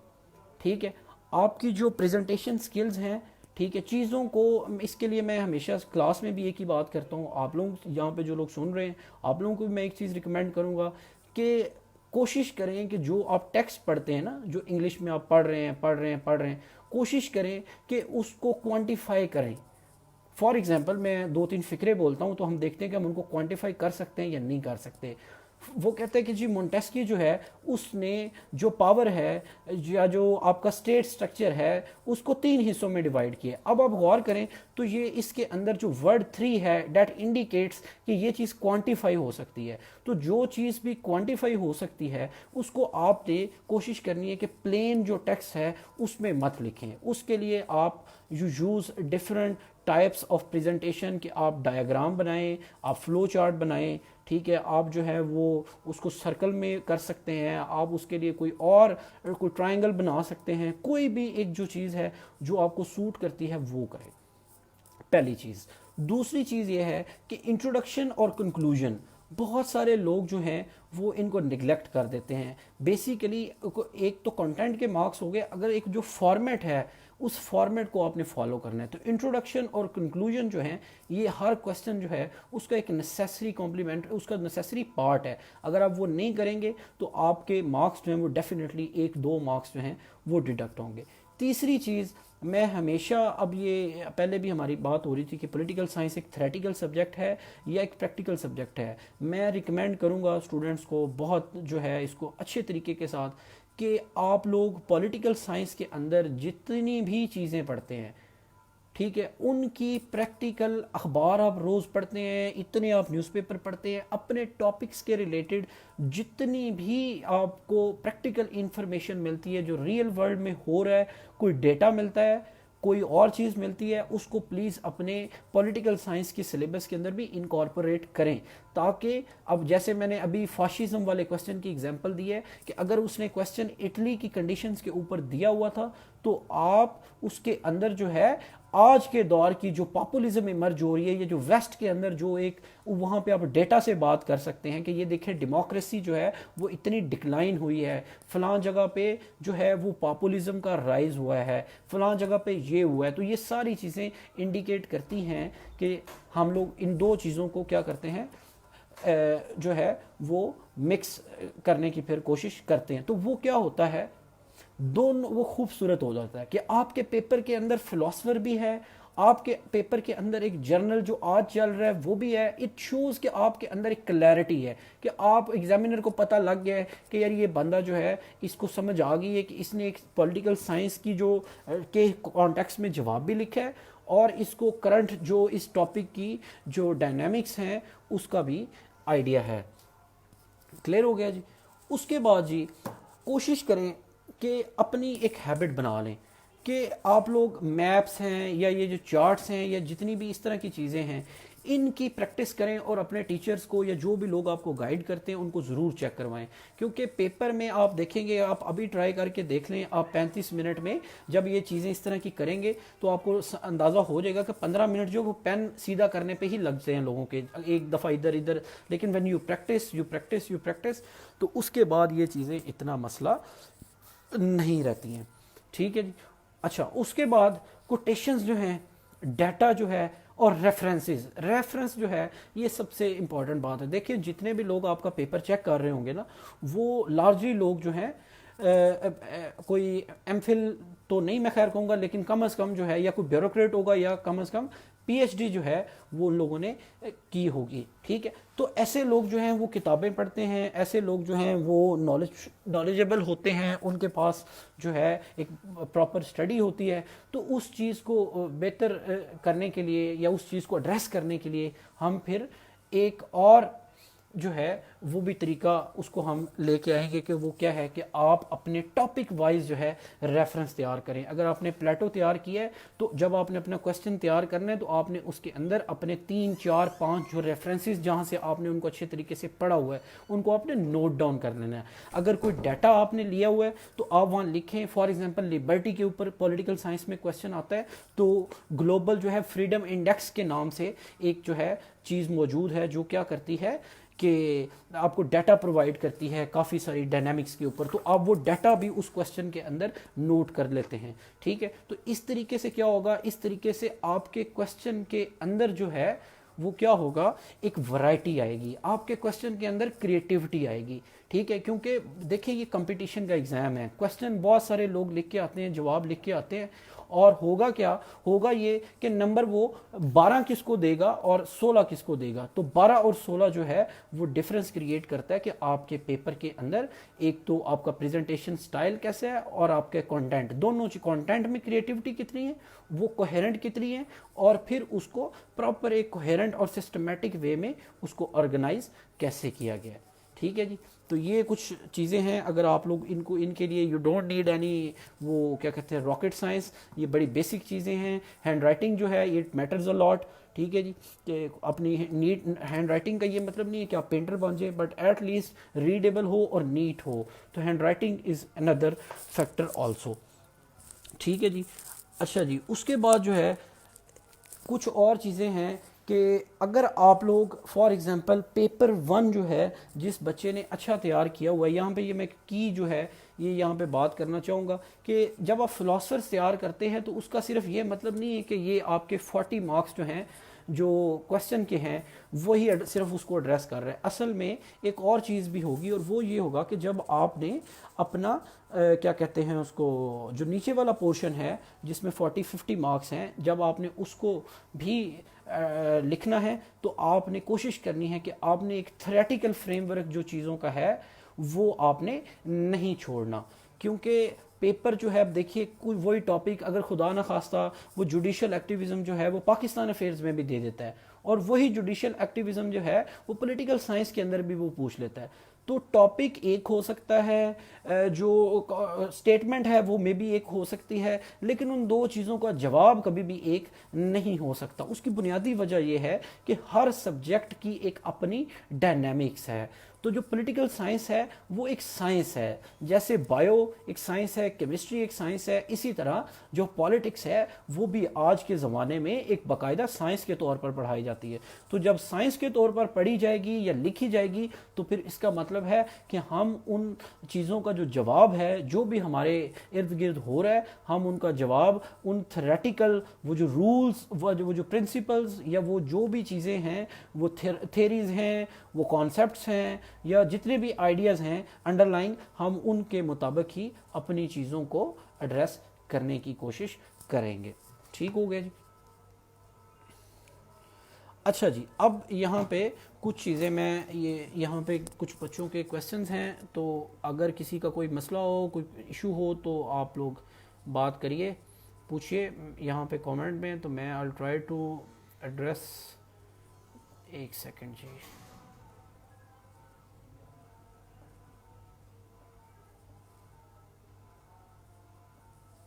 ٹھیک ہے. آپ کی جو پریزنٹیشن سکلز ہیں، ٹھیک ہے، چیزوں کو اس کے لیے میں ہمیشہ کلاس میں بھی ایک ہی بات کرتا ہوں، آپ لوگ یہاں پہ جو لوگ سن رہے ہیں آپ لوگوں کو بھی میں ایک چیز ریکمینڈ کروں گا کہ کوشش کریں کہ جو آپ ٹیکسٹ پڑھتے ہیں نا، جو انگلش میں آپ پڑھ رہے ہیں، کوشش کریں کہ اس کو کوانٹیفائی کریں. فار ایگزامپل میں 2-3 فکرے بولتا ہوں تو ہم دیکھتے ہیں کہ ہم ان کو کوانٹیفائی کر سکتے ہیں یا نہیں کر سکتے. وہ کہتے ہیں کہ جی مونٹیسکی جو ہے اس نے جو پاور ہے یا جو آپ کا اسٹیٹ سٹرکچر ہے اس کو 3 حصوں میں ڈیوائڈ کیا. اب آپ غور کریں تو یہ اس کے اندر جو ورڈ 3 ہے دیٹ انڈیکیٹس کہ یہ چیز کوانٹیفائی ہو سکتی ہے. تو جو چیز بھی کوانٹیفائی ہو سکتی ہے اس کو آپ نے کوشش کرنی ہے کہ پلین جو ٹیکسٹ ہے اس میں مت لکھیں. اس کے لیے آپ use different types of presentation کہ آپ ڈائیگرام بنائیں، آپ فلو چارٹ بنائیں. ٹھیک ہے. آپ جو ہے وہ اس کو سرکل میں کر سکتے ہیں، آپ اس کے لیے کوئی ٹرائنگل بنا سکتے ہیں. کوئی بھی ایک جو چیز ہے جو آپ کو سوٹ کرتی ہے وہ کریں. پہلی چیز. دوسری چیز یہ ہے کہ انٹروڈکشن اور کنکلوژن بہت سارے لوگ جو ہیں وہ ان کو نگلیکٹ کر دیتے ہیں. بیسیکلی ایک تو کنٹینٹ کے مارکس ہو گئے, اگر ایک جو فارمیٹ ہے اس فارمیٹ کو آپ نے فالو کرنا ہے. تو انٹروڈکشن اور کنکلوژن جو ہیں یہ ہر کویسچن جو ہے اس کا ایک نیسیسری کمپلیمنٹ, اس کا نیسیسری پارٹ ہے. اگر آپ وہ نہیں کریں گے تو آپ کے مارکس جو ہیں وہ ڈیفینیٹلی 1-2 مارکس جو ہیں وہ ڈیڈکٹ ہوں گے. تیسری چیز میں ہمیشہ, اب یہ پہلے بھی ہماری بات ہو رہی تھی کہ پولیٹیکل سائنس ایک تھیریٹیکل سبجیکٹ ہے یا ایک پریکٹیکل سبجیکٹ ہے. میں ریکمینڈ کروں گا اسٹوڈنٹس کو بہت جو ہے اس کو اچھے طریقے کے ساتھ کہ آپ لوگ پولیٹیکل سائنس کے اندر جتنی بھی چیزیں پڑھتے ہیں, ٹھیک ہے, ان کی پریکٹیکل اخبار آپ روز پڑھتے ہیں, اتنے آپ نیوز پیپر پڑھتے ہیں, اپنے ٹاپکس کے ریلیٹڈ جتنی بھی آپ کو پریکٹیکل انفارمیشن ملتی ہے جو ریئل ورلڈ میں ہو رہا ہے, کوئی ڈیٹا ملتا ہے, کوئی اور چیز ملتی ہے, اس کو پلیز اپنے پولیٹیکل سائنس کی سلیبس کے اندر بھی انکارپوریٹ کریں. تاکہ اب جیسے میں نے ابھی فاشزم والے کویسچن کی ایگزامپل دی ہے کہ اگر اس نے کویسچن اٹلی کی کنڈیشنز کے اوپر دیا ہوا تھا تو آپ اس کے اندر جو ہے آج کے دور کی جو پاپولزم ایمرج ہو رہی ہے, یہ جو ویسٹ کے اندر جو ایک, وہاں پہ آپ ڈیٹا سے بات کر سکتے ہیں کہ یہ دیکھیں ڈیموکریسی جو ہے وہ اتنی ڈکلائن ہوئی ہے, فلاں جگہ پہ جو ہے وہ پاپولزم کا رائز ہوا ہے, فلاں جگہ پہ یہ ہوا ہے. تو یہ ساری چیزیں انڈیکیٹ کرتی ہیں کہ ہم لوگ ان دو چیزوں کو کیا کرتے ہیں, جو ہے وہ مکس کرنے کی پھر کوشش کرتے ہیں. تو وہ کیا ہوتا ہے, دونوں وہ خوبصورت ہو جاتا ہے کہ آپ کے پیپر کے اندر فلاسفر بھی ہے, آپ کے پیپر کے اندر ایک جرنل جو آج چل رہا ہے وہ بھی ہے. اٹ شوز کہ آپ کے اندر ایک کلیئرٹی ہے, کہ آپ ایگزامینر کو پتہ لگ گیا ہے کہ یار یہ بندہ جو ہے اس کو سمجھ آ گئی ہے کہ اس نے ایک پولیٹیکل سائنس کی جو کے کانٹیکس میں جواب بھی لکھا ہے, اور اس کو کرنٹ جو اس ٹاپک کی جو ڈائنامکس ہیں اس کا بھی آئیڈیا ہے. کلیئر ہو گیا جی. اس کے بعد جی کوشش کریں کہ اپنی ایک ہیبٹ بنا لیں کہ آپ لوگ میپس ہیں یا یہ جو چارٹس ہیں یا جتنی بھی اس طرح کی چیزیں ہیں ان کی پریکٹس کریں, اور اپنے ٹیچرز کو یا جو بھی لوگ آپ کو گائیڈ کرتے ہیں ان کو ضرور چیک کروائیں. کیونکہ پیپر میں آپ دیکھیں گے, آپ ابھی ٹرائی کر کے دیکھ لیں, آپ 35 منٹ میں جب یہ چیزیں اس طرح کی کریں گے تو آپ کو اندازہ ہو جائے گا کہ 15 منٹ جو وہ پین سیدھا کرنے پہ ہی لگتے ہیں لوگوں کے, ایک دفعہ ادھر ادھر. لیکن وین یو پریکٹس تو اس کے بعد یہ چیزیں اتنا مسئلہ نہیں رہتی ہیں. ٹھیک ہے جی. اچھا, اس کے بعد کوٹیشنز جو ہیں, ڈیٹا جو ہے, اور ریفرنس جو ہے یہ سب سے امپورٹنٹ بات ہے. دیکھیں جتنے بھی لوگ آپ کا پیپر چیک کر رہے ہوں گے نا, وہ لارجلی لوگ جو ہیں کوئی ایم فل تو نہیں میں خیر کہوں گا, لیکن کم از کم جو ہے یا کوئی بیوروکریٹ ہوگا یا کم از کم پی ایچ ڈی جو ہے وہ ان لوگوں نے کی ہوگی. ٹھیک ہے, تو ایسے لوگ جو ہیں وہ کتابیں پڑھتے ہیں, ایسے لوگ جو ہیں وہ نالجیبل ہوتے ہیں, ان کے پاس جو ہے ایک پراپر اسٹڈی ہوتی ہے. تو اس چیز کو بہتر کرنے کے لیے یا اس چیز کو ایڈریس کرنے کے لیے ہم پھر ایک اور جو ہے وہ بھی طریقہ اس کو ہم لے کے آئیں گے کہ وہ کیا ہے کہ آپ اپنے ٹاپک وائز جو ہے ریفرنس تیار کریں. اگر آپ نے پلیٹو تیار کیا ہے تو جب آپ نے اپنا کویسچن تیار کرنا ہے تو آپ نے اس کے اندر اپنے 3 4 5 جو ریفرنسز جہاں سے آپ نے ان کو اچھے طریقے سے پڑھا ہوا ہے ان کو آپ نے نوٹ ڈاؤن کر لینا ہے. اگر کوئی ڈیٹا آپ نے لیا ہوا ہے تو آپ وہاں لکھیں. فار ایگزامپل لبرٹی کے اوپر پولیٹیکل سائنس میں کویسچن آتا ہے تو گلوبل جو ہے فریڈم انڈیکس کے نام سے ایک جو ہے چیز موجود ہے جو کیا کرتی ہے کہ آپ کو ڈیٹا پرووائڈ کرتی ہے کافی ساری ڈائنامکس کے اوپر, تو آپ وہ ڈیٹا بھی اس کویسچن کے اندر نوٹ کر لیتے ہیں. ٹھیک ہے, تو اس طریقے سے کیا ہوگا, اس طریقے سے آپ کے کویسچن کے اندر جو ہے وہ کیا ہوگا, ایک ورائٹی آئے گی, آپ کے کویسچن کے اندر کریٹیوٹی آئے گی. ٹھیک ہے, کیونکہ دیکھیں یہ کمپٹیشن کا ایگزام ہے, کویسچن بہت سارے لوگ لکھ کے آتے ہیں, جواب لکھ کے آتے ہیں, اور ہوگا کیا, ہوگا یہ کہ نمبر وہ 12 کس کو دے گا اور 16 کس کو دے گا. تو 12 اور 16 جو ہے وہ ڈفرنس کریٹ کرتا ہے کہ آپ کے پیپر کے اندر ایک تو آپ کا پریزنٹیشن سٹائل کیسے ہے اور آپ کے کنٹینٹ, دونوں کنٹینٹ میں کریٹیوٹی کتنی ہے, وہ کوہیرنٹ کتنی ہے, اور پھر اس کو پراپر ایک کوہیرنٹ اور سسٹمیٹک وے میں اس کو آرگنائز کیسے کیا گیا ہے. ٹھیک ہے جی. تو یہ کچھ چیزیں ہیں, اگر آپ لوگ ان کے لیے یو ڈونٹ نیڈ اینی وہ کیا کہتے ہیں راکٹ سائنس, یہ بڑی بیسک چیزیں ہیں. ہینڈ رائٹنگ جو ہے اٹ میٹرز اے لاٹ. ٹھیک ہے جی, کہ اپنی نیٹ ہینڈ رائٹنگ کا یہ مطلب نہیں ہے کہ آپ پینٹر بن جائیں, بٹ ایٹ لیسٹ ریڈیبل ہو اور نیٹ ہو. تو hand writing is another factor also. ٹھیک ہے جی. اچھا جی, اس کے بعد جو ہے کچھ اور چیزیں ہیں کہ اگر آپ لوگ فار ایگزامپل پیپر 1 جو ہے جس بچے نے اچھا تیار کیا ہوا ہے، یہاں پہ یہ میں کی جو ہے یہ یہاں پہ بات کرنا چاہوں گا کہ جب آپ فلاسفرز تیار کرتے ہیں تو اس کا صرف یہ مطلب نہیں ہے کہ یہ آپ کے 40 مارکس جو ہیں جو کویسچن کے ہیں وہی صرف اس کو ایڈریس کر رہے ہیں. اصل میں ایک اور چیز بھی ہوگی، اور وہ یہ ہوگا کہ جب آپ نے اپنا کیا کہتے ہیں اس کو، جو نیچے والا پورشن ہے جس میں 40-50 مارکس ہیں، جب آپ نے اس کو بھی لکھنا ہے تو آپ نے کوشش کرنی ہے کہ آپ نے ایک تھیریٹیکل فریم ورک جو چیزوں کا ہے وہ آپ نے نہیں چھوڑنا. کیونکہ پیپر جو ہے اب دیکھیے کوئی وہی ٹاپک اگر خدا نہ خواستہ وہ جوڈیشل ایکٹیویزم جو ہے وہ پاکستان افیئرز میں بھی دے دیتا ہے، اور وہی جوڈیشل ایکٹیویزم جو ہے وہ پولیٹیکل سائنس کے اندر بھی وہ پوچھ لیتا ہے، تو ٹاپک ایک ہو سکتا ہے، جو سٹیٹمنٹ ہے وہ میں بھی ایک ہو سکتی ہے، لیکن ان دو چیزوں کا جواب کبھی بھی ایک نہیں ہو سکتا. اس کی بنیادی وجہ یہ ہے کہ ہر سبجیکٹ کی ایک اپنی ڈائنامکس ہے. تو جو پولیٹیکل سائنس ہے وہ ایک سائنس ہے، جیسے بائیو ایک سائنس ہے، کیمسٹری ایک سائنس ہے، اسی طرح جو پالیٹکس ہے وہ بھی آج کے زمانے میں ایک باقاعدہ سائنس کے طور پر پڑھائی جاتی ہے. تو جب سائنس کے طور پر پڑھی جائے گی یا لکھی جائے گی تو پھر اس کا مطلب ہے کہ ہم ان چیزوں کا جو جواب ہے جو بھی ہمارے ارد گرد ہو رہا ہے، ہم ان کا جواب ان تھیریٹیکل وہ جو رولز وہ جو پرنسپلز یا وہ جو بھی چیزیں ہیں وہ تھیریز ہیں، وہ کانسیپٹس ہیں، یا جتنے بھی آئیڈیاز ہیں انڈر لائن، ہم ان کے مطابق ہی اپنی چیزوں کو ایڈریس کرنے کی کوشش کریں گے. ٹھیک ہو گیا جی. اچھا جی، اب یہاں پہ کچھ چیزیں میں یہاں پہ کچھ بچوں کے کویسچنز ہیں، تو اگر کسی کا کوئی مسئلہ ہو، کوئی ایشو ہو تو آپ لوگ بات کریے، پوچھیے یہاں پہ کامنٹ میں، تو میں I'll try to ایڈریس. ایک سیکنڈ جی.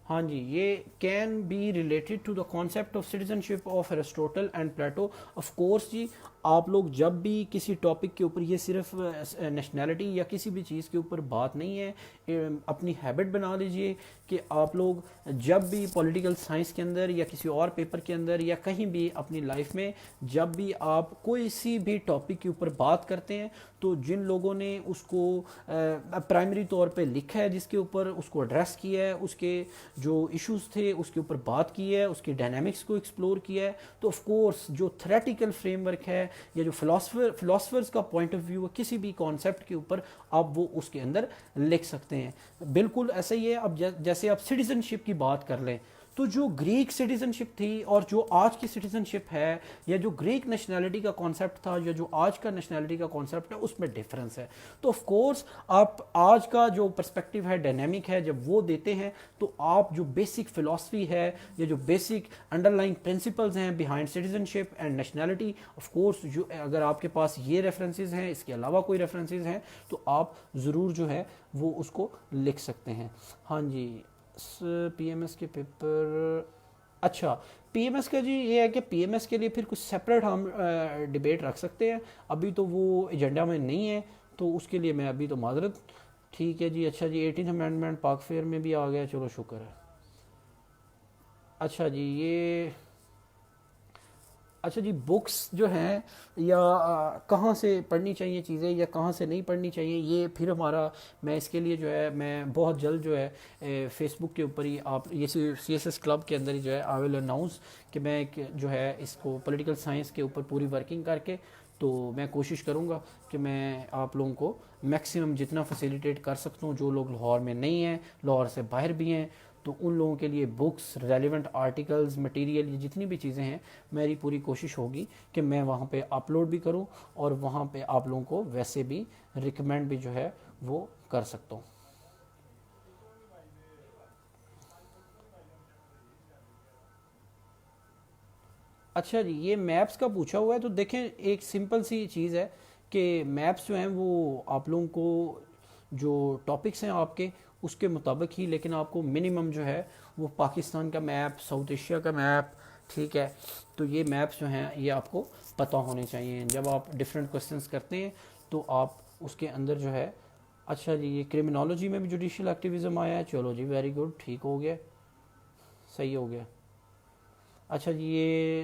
ہاں جی، یہ can be related to the concept of citizenship of Aristotle and Plato. Of course جی، آپ لوگ جب بھی کسی ٹاپک کے اوپر، یہ صرف نیشنلٹی یا کسی بھی چیز کے اوپر بات نہیں ہے، اپنی ہیبٹ بنا لیجئے کہ آپ لوگ جب بھی پولیٹیکل سائنس کے اندر یا کسی اور پیپر کے اندر یا کہیں بھی اپنی لائف میں جب بھی آپ کوئی سی بھی ٹاپک کے اوپر بات کرتے ہیں تو جن لوگوں نے اس کو پرائمری طور پہ لکھا ہے، جس کے اوپر اس کو ایڈریس کیا ہے، اس کے جو ایشوز تھے اس کے اوپر بات کی ہے، اس کی ڈائنامکس کو ایکسپلور کیا ہے، تو آف کورس جو تھیریٹیکل فریم ورک ہے یا جو فلاسفرز کا پوائنٹ آف ویو ہے کسی بھی کانسیپٹ کے اوپر، آپ وہ اس کے اندر لکھ سکتے ہیں. بالکل ایسا ہی ہے. اب جیسے آپ سٹیزن شپ کی بات کر لیں تو جو گریک سٹیزن شپ تھی اور جو آج کی سٹیزن شپ ہے، یا جو گریک نیشنلٹی کا کانسیپٹ تھا یا جو آج کا نیشنلٹی کا کانسیپٹ ہے، اس میں ڈفرینس ہے. تو آف کورس آپ آج کا جو پرسپیکٹیو ہے، ڈائنامک ہے، جب وہ دیتے ہیں تو آپ جو بیسک فلاسفی ہے یا جو بیسک انڈر لائن پرنسپلز ہیں behind citizen ship and nationality, of course جو اگر آپ کے پاس یہ ریفرنسز ہیں، اس کے علاوہ کوئی ریفرنسز ہیں تو آپ ضرور جو ہے وہ اس کو لکھ سکتے ہیں. ہاں جی، پی ایم ایس کے پیپر. اچھا، پی ایم ایس کا جی یہ ہے کہ پی ایم ایس کے لیے پھر کچھ سپریٹ ہم ڈیبیٹ رکھ سکتے ہیں. ابھی تو وہ ایجنڈا میں نہیں ہے، تو اس کے لیے میں ابھی تو معذرت. ٹھیک ہے جی. اچھا جی، 18 امینڈمنٹ پاک فیئر میں بھی آ گیا، چلو شکر ہے. اچھا جی، یہ اچھا جی، بکس جو ہیں یا کہاں سے پڑھنی چاہیے چیزیں یا کہاں سے نہیں پڑھنی چاہیے، یہ پھر ہمارا، میں اس کے لیے جو ہے میں بہت جلد جو ہے فیس بک کے اوپر ہی آپ یہ سی ایس ایس کلب کے اندر ہی جو ہے آئی ول اناؤنس کہ میں جو ہے اس کو پولیٹیکل سائنس کے اوپر پوری ورکنگ کر کے، تو میں کوشش کروں گا کہ میں آپ لوگوں کو میکسیمم جتنا فیسیلیٹیٹ کر سکتا ہوں. جو لوگ لاہور میں نہیں ہیں، لاہور سے باہر بھی ہیں، تو ان لوگوں کے لیے بکس، ریلیونٹ آرٹیکلز، مٹیریل، یہ جتنی بھی چیزیں ہیں، میری پوری کوشش ہوگی کہ میں وہاں پہ اپلوڈ بھی کروں اور وہاں پہ آپ لوگوں کو ویسے بھی ریکمینڈ بھی جو ہے وہ کر سکتا ہوں. اچھا جی، یہ میپس کا پوچھا ہوا ہے، تو دیکھیں ایک سمپل سی چیز ہے کہ میپس جو ہیں وہ آپ لوگوں کو جو ٹاپکس ہیں آپ کے اس کے مطابق ہی، لیکن آپ کو منیمم جو ہے وہ پاکستان کا میپ، ساؤتھ ایشیا کا میپ، ٹھیک ہے، تو یہ میپس جو ہیں یہ آپ کو پتہ ہونے چاہیے جب آپ ڈفرینٹ کوسچنس کرتے ہیں تو آپ اس کے اندر جو ہے. اچھا جی، یہ کرمنالوجی میں بھی جوڈیشل ایکٹیویزم آیا ہے، چلو جی ویری گڈ، ٹھیک ہو گیا، صحیح ہو گیا. اچھا جی، یہ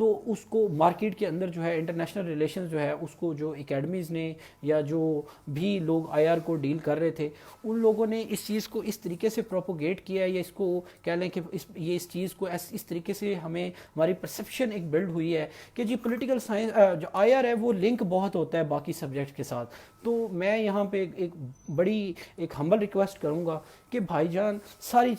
تو اس کو مارکیٹ کے اندر جو ہے انٹرنیشنل ریلیشنز جو ہے اس کو جو اکیڈمیز نے یا جو بھی لوگ آئی آر کو ڈیل کر رہے تھے ان لوگوں نے اس چیز کو اس طریقے سے پروپوگیٹ کیا ہے، یا اس کو کہہ لیں کہ یہ اس چیز کو اس طریقے سے ہمیں ہماری پرسیپشن ایک بلڈ ہوئی ہے کہ جی پولیٹیکل سائنس جو آئی آر ہے وہ لنک بہت ہوتا ہے باقی سبجیکٹ کے ساتھ. تو میں یہاں پہ ایک بڑی ایک ہمبل ریکویسٹ کروں گا کہ بھائی جان ساری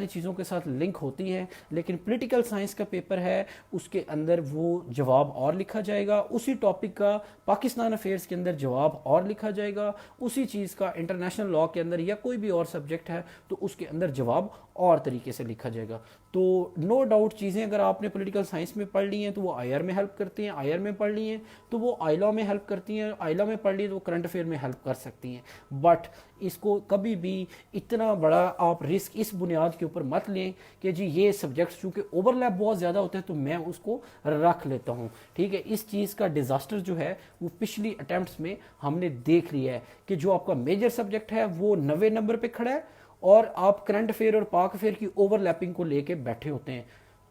چیزوں کے ساتھ لنک ہوتی ہیں، لیکن پولیٹیکل سائنس کا پیپر ہے اس کے اندر وہ جواب اور لکھا جائے گا، اسی ٹاپک کا پاکستان افیئرس کے اندر جواب اور لکھا جائے گا، اسی چیز کا انٹرنیشنل لاء کے اندر یا کوئی بھی اور سبجیکٹ ہے تو اس کے اندر جواب اور طریقے سے لکھا جائے گا. تو نو ڈاؤٹ چیزیں اگر آپ نے پولیٹیکل سائنس میں پڑھ لی ہیں تو وہ آئی آر میں ہیلپ کرتی ہیں، آئی آر میں پڑھ لی ہیں تو وہ آئی لا میں ہیلپ کرتی ہیں، آئی لا میں پڑھ لی تو وہ کرنٹ افیئر میں ہیلپ کر سکتی ہیں. بٹ اس کو کبھی بھی اتنا بڑا آپ رسک اس بنیاد کے اوپر مت لیں کہ جی یہ سبجیکٹس چونکہ اوور لیپ بہت زیادہ ہوتا ہے تو میں اس کو رکھ لیتا ہوں. ٹھیک ہے، اس چیز کا ڈیزاسٹر جو ہے وہ پچھلی اٹیمپٹس میں ہم نے دیکھ لیا ہے کہ جو آپ کا میجر سبجیکٹ ہے وہ 90 نمبر پہ کھڑا ہے اور آپ کرنٹ افیئر اور پاک افیئر کی اوور لیپنگ کو لے کے بیٹھے ہوتے ہیں.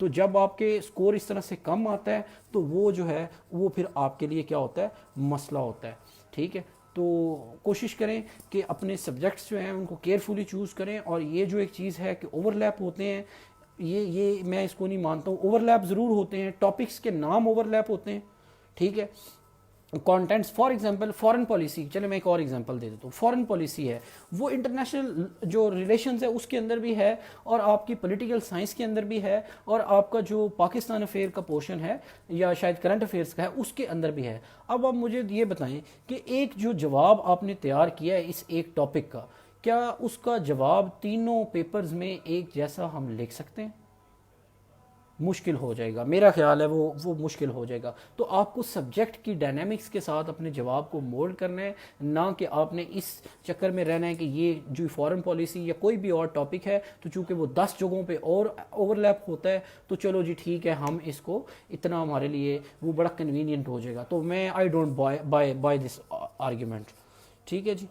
تو جب آپ کے سکور اس طرح سے کم آتا ہے تو وہ جو ہے وہ پھر آپ کے لیے کیا ہوتا ہے، مسئلہ ہوتا ہے. ٹھیک ہے، تو کوشش کریں کہ اپنے سبجیکٹس جو ہیں ان کو کیئرفلی چوز کریں. اور یہ جو ایک چیز ہے کہ اوور لیپ ہوتے ہیں، یہ میں اس کو نہیں مانتا ہوں. اوور لیپ ضرور ہوتے ہیں، ٹاپکس کے نام اوور لیپ ہوتے ہیں. ٹھیک ہے، contents for example foreign policy, چلے میں ایک اور ایگزامپل دے دیتا ہوں. فارن پالیسی ہے وہ انٹرنیشنل جو ریلیشنز ہے اس کے اندر بھی ہے اور آپ کی پولیٹیکل سائنس کے اندر بھی ہے اور آپ کا جو پاکستان افیئر کا پورشن ہے یا شاید کرنٹ افیئرس کا ہے اس کے اندر بھی ہے. اب آپ مجھے یہ بتائیں کہ ایک جو جواب آپ نے تیار کیا ہے اس ایک ٹاپک کا، کیا اس کا جواب تینوں پیپرز میں ایک جیسا ہم لکھ سکتے ہیں؟ مشکل ہو جائے گا، میرا خیال ہے وہ مشکل ہو جائے گا. تو آپ کو سبجیکٹ کی ڈائنامکس کے ساتھ اپنے جواب کو مولڈ کرنا ہے، نہ کہ آپ نے اس چکر میں رہنا ہے کہ یہ جو فارن پالیسی یا کوئی بھی اور ٹاپک ہے تو چونکہ وہ 10 جگہوں پہ اور اوور لیپ ہوتا ہے تو چلو جی ٹھیک ہے ہم اس کو اتنا ہمارے لیے وہ بڑا کنوینئنٹ ہو جائے گا. تو میں I don't by this argument. ٹھیک ہے جی.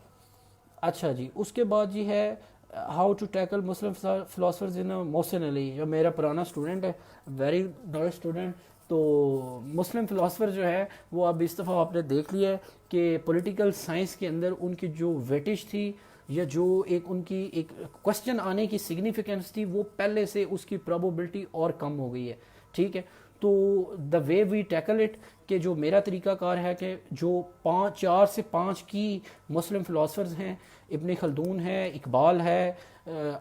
اچھا جی، اس کے بعد جی ہے how to tackle Muslim philosophers in Mohsin Ali, جو میرا پرانا اسٹوڈنٹ ہے، ویری نائس اسٹوڈنٹ. تو مسلم فلاسفر جو ہے وہ اب اس دفعہ آپ نے دیکھ لیا ہے کہ پولیٹیکل سائنس کے اندر ان کی جو ویٹیج تھی یا جو ایک ان کی ایک کوشچن آنے کی سگنیفیکنس تھی وہ پہلے سے اس کی پرابیبلٹی اور کم ہو گئی ہے. ٹھیک ہے، تو دا وے وی ٹیکل اٹ کہ جو میرا طریقہ کار ہے کہ جو 4 سے 5 کی مسلم فلاسفرز ہیں، ابن خلدون ہے، اقبال ہے،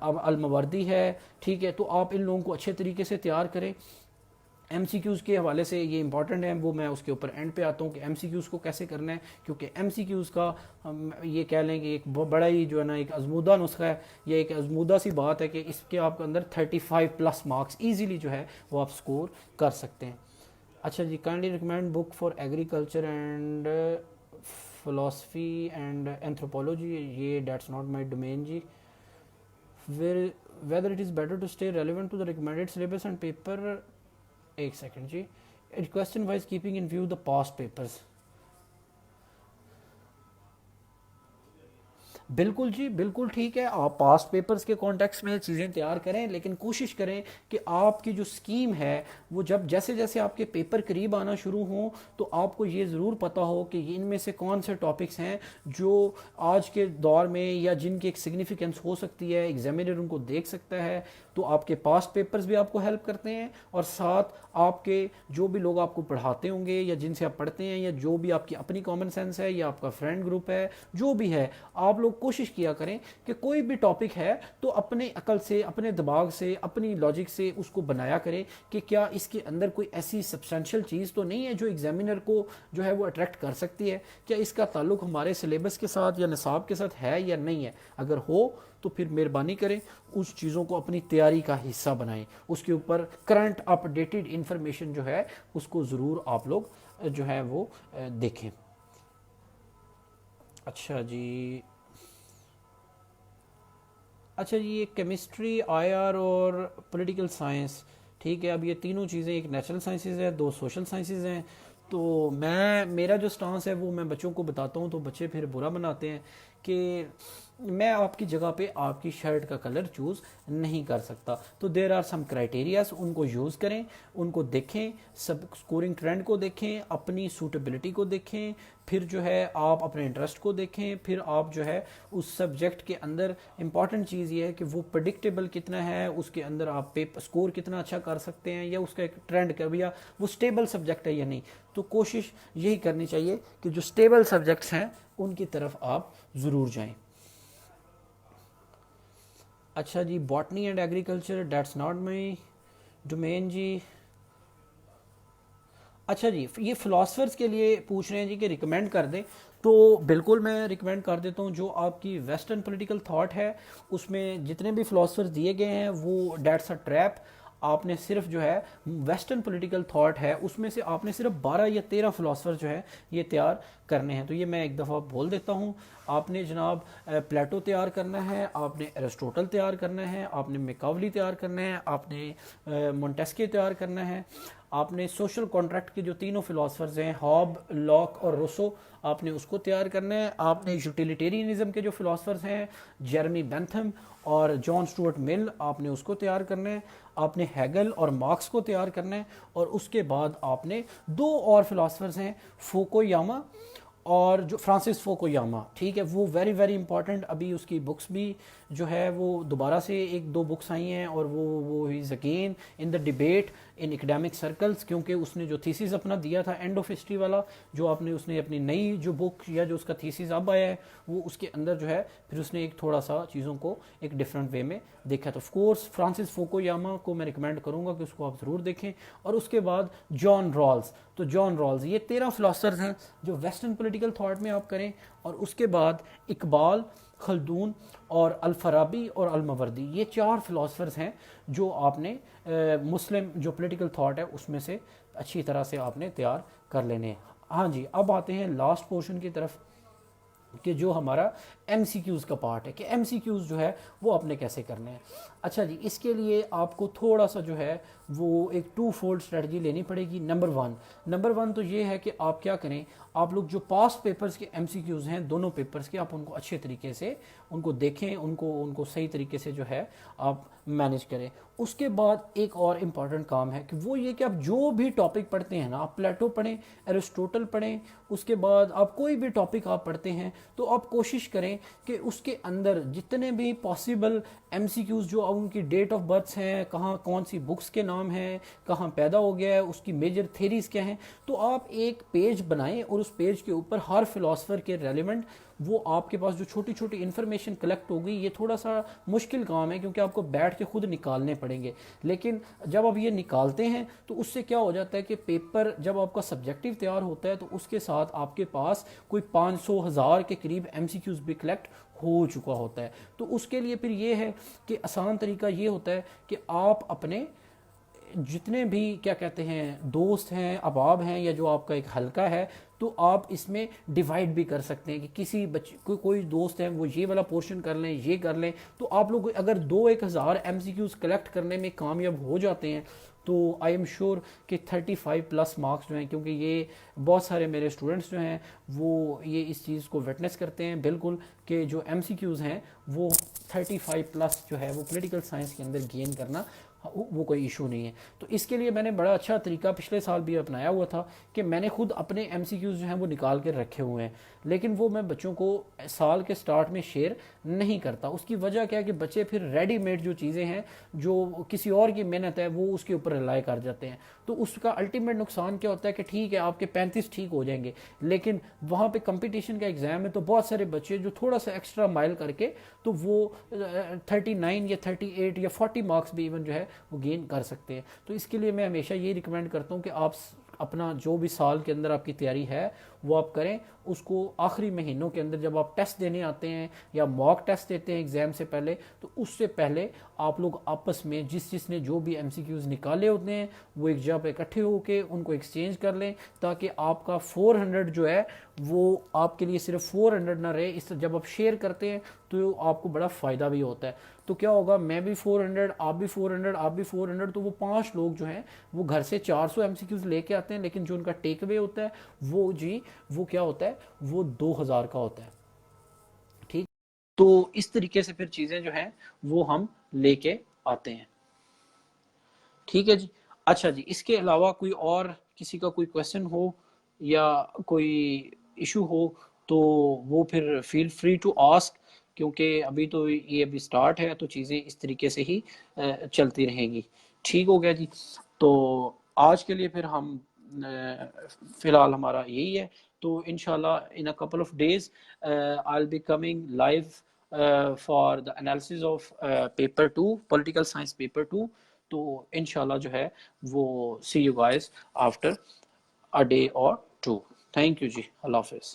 الماوردی ہے. ٹھیک ہے، تو آپ ان لوگوں کو اچھے طریقے سے تیار کریں. ایم سی کیوز کے حوالے سے یہ امپورٹنٹ ہے، وہ میں اس کے اوپر اینڈ پہ آتا ہوں کہ ایم سی کیوز کو کیسے کرنا ہے، کیونکہ ایم سی کیوز کا یہ کہہ لیں کہ ایک بڑا ہی جو ہے نا ایک ازمودہ نسخہ ہے یا ایک ازمودہ سی بات ہے کہ اس کے آپ کے اندر 35+ مارکس ایزیلی جو ہے وہ آپ سکور کر سکتے ہیں. اچھا جی، kindly recommend book for agriculture and philosophy and anthropology. یہ دیٹس ناٹ مائی ڈومین جی. whether it is better to stay relevant to the recommended syllabus and paper. ایک second G. question wise keeping in view the past papers. بالکل جی، بالکل ٹھیک ہے، آپ past papers کے context میں چیزیں تیار کریں، لیکن کوشش کریں کہ آپ کی جو سکیم ہے وہ جب جیسے جیسے آپ کے پیپر قریب آنا شروع ہوں تو آپ کو یہ ضرور پتہ ہو کہ ان میں سے کون سے ٹاپکس ہیں جو آج کے دور میں یا جن کی ایک سگنیفیکنس ہو سکتی ہے، ایگزامینر ان کو دیکھ سکتا ہے. تو آپ کے پاسٹ پیپرز بھی آپ کو ہیلپ کرتے ہیں اور ساتھ آپ کے جو بھی لوگ آپ کو پڑھاتے ہوں گے یا جن سے آپ پڑھتے ہیں یا جو بھی آپ کی اپنی کامن سینس ہے یا آپ کا فرینڈ گروپ ہے جو بھی ہے، آپ لوگ کوشش کیا کریں کہ کوئی بھی ٹاپک ہے تو اپنے عقل سے، اپنے دماغ سے، اپنی لاجک سے اس کو بنایا کریں کہ کیا اس کے اندر کوئی ایسی سبسٹینشیل چیز تو نہیں ہے جو ایگزامینر کو جو ہے وہ اٹریکٹ کر سکتی ہے، کیا اس کا تعلق ہمارے سلیبس کے ساتھ یا نصاب کے ساتھ ہے یا نہیں ہے. اگر ہو تو پھر مہربانی کریں اس چیزوں کو اپنی تیاری کا حصہ بنائیں، اس کے اوپر کرنٹ اپ ڈیٹڈ انفارمیشن جو ہے اس کو ضرور آپ لوگ جو ہے وہ دیکھیں. اچھا جی، یہ کیمسٹری، آئی آر اور پولیٹیکل سائنس. ٹھیک ہے، اب یہ تینوں چیزیں، ایک نیچرل سائنسز ہے، 2 سوشل سائنسز ہیں. تو میرا جو سٹانس ہے وہ میں بچوں کو بتاتا ہوں تو بچے پھر برا مناتے ہیں کہ میں آپ کی جگہ پہ آپ کی شرٹ کا کلر چوز نہیں کر سکتا. تو دیر آر سم کرائٹیریاز, ان کو یوز کریں, ان کو دیکھیں, سب اسکورنگ ٹرینڈ کو دیکھیں, اپنی سوٹیبلٹی کو دیکھیں, پھر جو ہے آپ اپنے انٹرسٹ کو دیکھیں, پھر آپ جو ہے اس سبجیکٹ کے اندر امپورٹنٹ چیز یہ ہے کہ وہ پریڈکٹیبل کتنا ہے, اس کے اندر آپ پیپر اسکور کتنا اچھا کر سکتے ہیں, یا اس کا ایک ٹرینڈ کر یا وہ اسٹیبل سبجیکٹ ہے یا نہیں. تو کوشش یہی کرنی چاہیے کہ جو اسٹیبل سبجیکٹس ہیں ان کی طرف آپ ضرور جائیں. اچھا جی, botany and agriculture that's not my domain جی. اچھا جی, یہ فلاسفرز کے لیے پوچھ رہے ہیں جی کہ ریکمینڈ کر دیں. تو بالکل میں ریکمینڈ کر دیتا ہوں. جو آپ کی ویسٹرن پولیٹیکل تھاٹ ہے اس میں جتنے بھی فلاسفرز دیے گئے ہیں وہ دیٹس اے ٹریپ. آپ نے صرف جو ہے ویسٹرن پولیٹیکل تھاٹ ہے اس میں سے آپ نے صرف 12 یا 13 فلاسفر جو ہے یہ تیار کرنے ہیں. تو یہ میں ایک دفعہ بول دیتا ہوں. آپ نے جناب پلیٹو تیار کرنا ہے, آپ نے ایرسٹوٹل تیار کرنا ہے, آپ نے میکاولی تیار کرنا ہے, آپ نے مونٹیسکے تیار کرنا ہے, آپ نے سوشل کانٹریکٹ کے جو تینوں فلاسفرز ہیں ہاب, لاک اور روسو, آپ نے اس کو تیار کرنا ہے. آپ نے یوٹیلیٹیرینزم کے جو فلاسفرز ہیں جیرمی بینتھم اور جان سٹورٹ مل, آپ نے اس کو تیار کرنا ہے. آپ نے ہیگل اور مارکس کو تیار کرنا ہے. اور اس کے بعد آپ نے 2 اور فلاسفرز ہیں فوکویاما اور جو فرانسس فوکویاما, ٹھیک ہے, وہ ویری ویری امپورٹنٹ. ابھی اس کی بکس بھی جو ہے وہ دوبارہ سے 1-2 بکس آئی ہیں, اور وہ is again in the debate in academic circles, کیونکہ اس نے جو تھیسز اپنا دیا تھا اینڈ آف ہسٹری والا, جو آپ نے اس نے اپنی نئی جو بک یا جو اس کا تھیسز اب آیا ہے وہ اس کے اندر جو ہے پھر اس نے ایک تھوڑا سا چیزوں کو ایک ڈفرینٹ وے میں دیکھا. تو آف کورس فرانسس فوکویاما کو میں ریکمینڈ کروں گا کہ اس کو آپ ضرور دیکھیں. اور اس کے بعد جان رالز. تو جان رالز, یہ 13 فلاسفرز ہیں جو ویسٹرن پولیٹیکل تھاٹ میں آپ کریں. اور اس کے بعد اقبال, خلدون اور الفارابی اور الماوردی, یہ 4 فلاسفرز ہیں جو آپ نے مسلم جو پولیٹیکل تھاٹ ہے اس میں سے اچھی طرح سے آپ نے تیار کر لینے ہیں. ہاں جی, اب آتے ہیں لاسٹ پورشن کی طرف کہ جو ہمارا ایم سی کیوز کا پارٹ ہے, کہ ایم سی کیوز جو ہے وہ آپ نے کیسے کرنے ہیں. اچھا جی, اس کے لیے آپ کو تھوڑا سا جو ہے وہ ایک 2 فولڈ اسٹریٹجی لینی پڑے گی. نمبر 1 تو یہ ہے کہ آپ کیا کریں, آپ لوگ جو پاسٹ پیپرز کے ایم سی کیوز ہیں دونوں پیپرز کے, آپ ان کو اچھے طریقے سے ان کو دیکھیں, ان کو صحیح طریقے سے جو ہے آپ مینیج کریں. اس کے بعد ایک اور امپورٹنٹ کام ہے کہ وہ یہ کہ آپ جو بھی ٹاپک پڑھتے ہیں نا, آپ پلیٹو پڑھیں, ایرسٹوٹل پڑھیں, اس کے بعد آپ کوئی بھی ٹاپک آپ پڑھتے ہیں تو آپ کوشش کریں کہ اس کے اندر جتنے بھی پاسبل ایم سی کیوز جو ان کی ڈیٹ آف برتھ ہیں, کہاں کون سی بکس کے نام ہیں, کہاں پیدا ہو گیا ہے, اس کی میجر تھیریز کیا ہیں, تو آپ ایک پیج بنائیں اور اس پیج کے اوپر ہر فلاسفر کے ریلیونٹ وہ آپ کے پاس جو چھوٹی چھوٹی انفارمیشن کلیکٹ ہوگی. یہ تھوڑا سا مشکل کام ہے کیونکہ آپ کو بیٹھ کے خود نکالنے پڑیں گے, لیکن جب آپ یہ نکالتے ہیں تو اس سے کیا ہو جاتا ہے کہ پیپر جب آپ کا سبجیکٹیو تیار ہوتا ہے تو اس کے ساتھ آپ کے پاس کوئی 500,000 کے قریب ایم سی کیوز بھی کلیکٹ ہو چکا ہوتا ہے. تو اس کے لیے پھر یہ ہے کہ آسان طریقہ یہ ہوتا ہے کہ آپ اپنے جتنے بھی کیا کہتے ہیں دوست ہیں, احباب ہیں, یا جو آپ کا ایک حلقہ ہے, تو آپ اس میں ڈیوائڈ بھی کر سکتے ہیں کہ کسی بچے کوئی دوست ہے وہ یہ والا پورشن کر لیں, یہ کر لیں. تو آپ لوگ اگر 2-1 ہزار ایم سی کیوز کلیکٹ کرنے میں کامیاب ہو جاتے ہیں تو آئی ایم شیور کہ 35+ مارکس جو ہیں, کیونکہ یہ بہت سارے میرے اسٹوڈنٹس جو ہیں وہ یہ اس چیز کو وٹنس کرتے ہیں بالکل, کہ جو ایم سی کیوز ہیں وہ 35+ جو ہے وہ پولیٹیکل سائنس کے اندر گین کرنا وہ کوئی ایشو نہیں ہے. تو اس کے لیے میں نے بڑا اچھا طریقہ پچھلے سال بھی اپنایا ہوا تھا کہ میں نے خود اپنے ایم سی کیوز جو ہیں وہ نکال کے رکھے ہوئے ہیں, لیکن وہ میں بچوں کو سال کے سٹارٹ میں شیئر نہیں کرتا. اس کی وجہ کیا ہے کہ بچے پھر ریڈی میڈ جو چیزیں ہیں جو کسی اور کی محنت ہے وہ اس کے اوپر ریلائی کر جاتے ہیں. تو اس کا الٹیمیٹ نقصان کیا ہوتا ہے کہ ٹھیک ہے آپ کے 35 ٹھیک ہو جائیں گے, لیکن وہاں پہ کمپٹیشن کا ایگزام ہے تو بہت سارے بچے جو تھوڑا سا ایکسٹرا مائل کر کے تو وہ 39 یا 38 یا 40 مارکس بھی ایون جو ہے وہ گین کر سکتے ہیں. تو اس کے لیے میں ہمیشہ یہ ریکمینڈ کرتا ہوں کہ آپ اپنا جو بھی سال کے اندر آپ کی تیاری ہے وہ آپ کریں, اس کو آخری مہینوں کے اندر جب آپ ٹیسٹ دینے آتے ہیں یا موک ٹیسٹ دیتے ہیں ایگزام سے پہلے, تو اس سے پہلے آپ لوگ آپس میں جس نے جو بھی ایم سی کیوز نکالے ہوتے ہیں وہ ایک جگہ اکٹھے ہو کے ان کو ایکسچینج کر لیں, تاکہ آپ کا 400 جو ہے وہ آپ کے لیے صرف 400 نہ رہے. اس جب آپ شیئر کرتے ہیں تو آپ کو بڑا فائدہ بھی ہوتا ہے. تو کیا ہوگا, میں بھی 400, آپ بھی 400, آپ بھی 400, تو وہ 5 لوگ جو ہیں وہ گھر سے 400 ایم سی کیوز لے کے آتے ہیں, لیکن جو ان کا ٹیک اوے ہوتا ہے وہ کیا ہوتا ہے, وہ 2000 کا ہوتا ہے. ٹھیک. تو اس طریقے سے پھر چیزیں جو ہیں وہ ہم لے کے آتے ہیں. ٹھیک ہے جی. اچھا جی، اس کے علاوہ کوئی اور کسی کا کوئی کویسچن ہو یا کوئی ایشو ہو تو وہ پھر فیل فری ٹو آسک، کیونکہ ابھی تو یہ ابھی سٹارٹ ہے تو چیزیں اس طریقے سے ہی چلتی رہیں گی. ٹھیک ہو گیا جی. تو آج کے لیے پھر ہم فی الحال ہمارا یہی ہے. تو انشاءاللہ in a couple of days I'll be coming live for the analysis of paper 2 political science paper 2. تو انشاءاللہ جو ہے وہ see you guys after a day or two. Thank you جی. اللہ حافظ.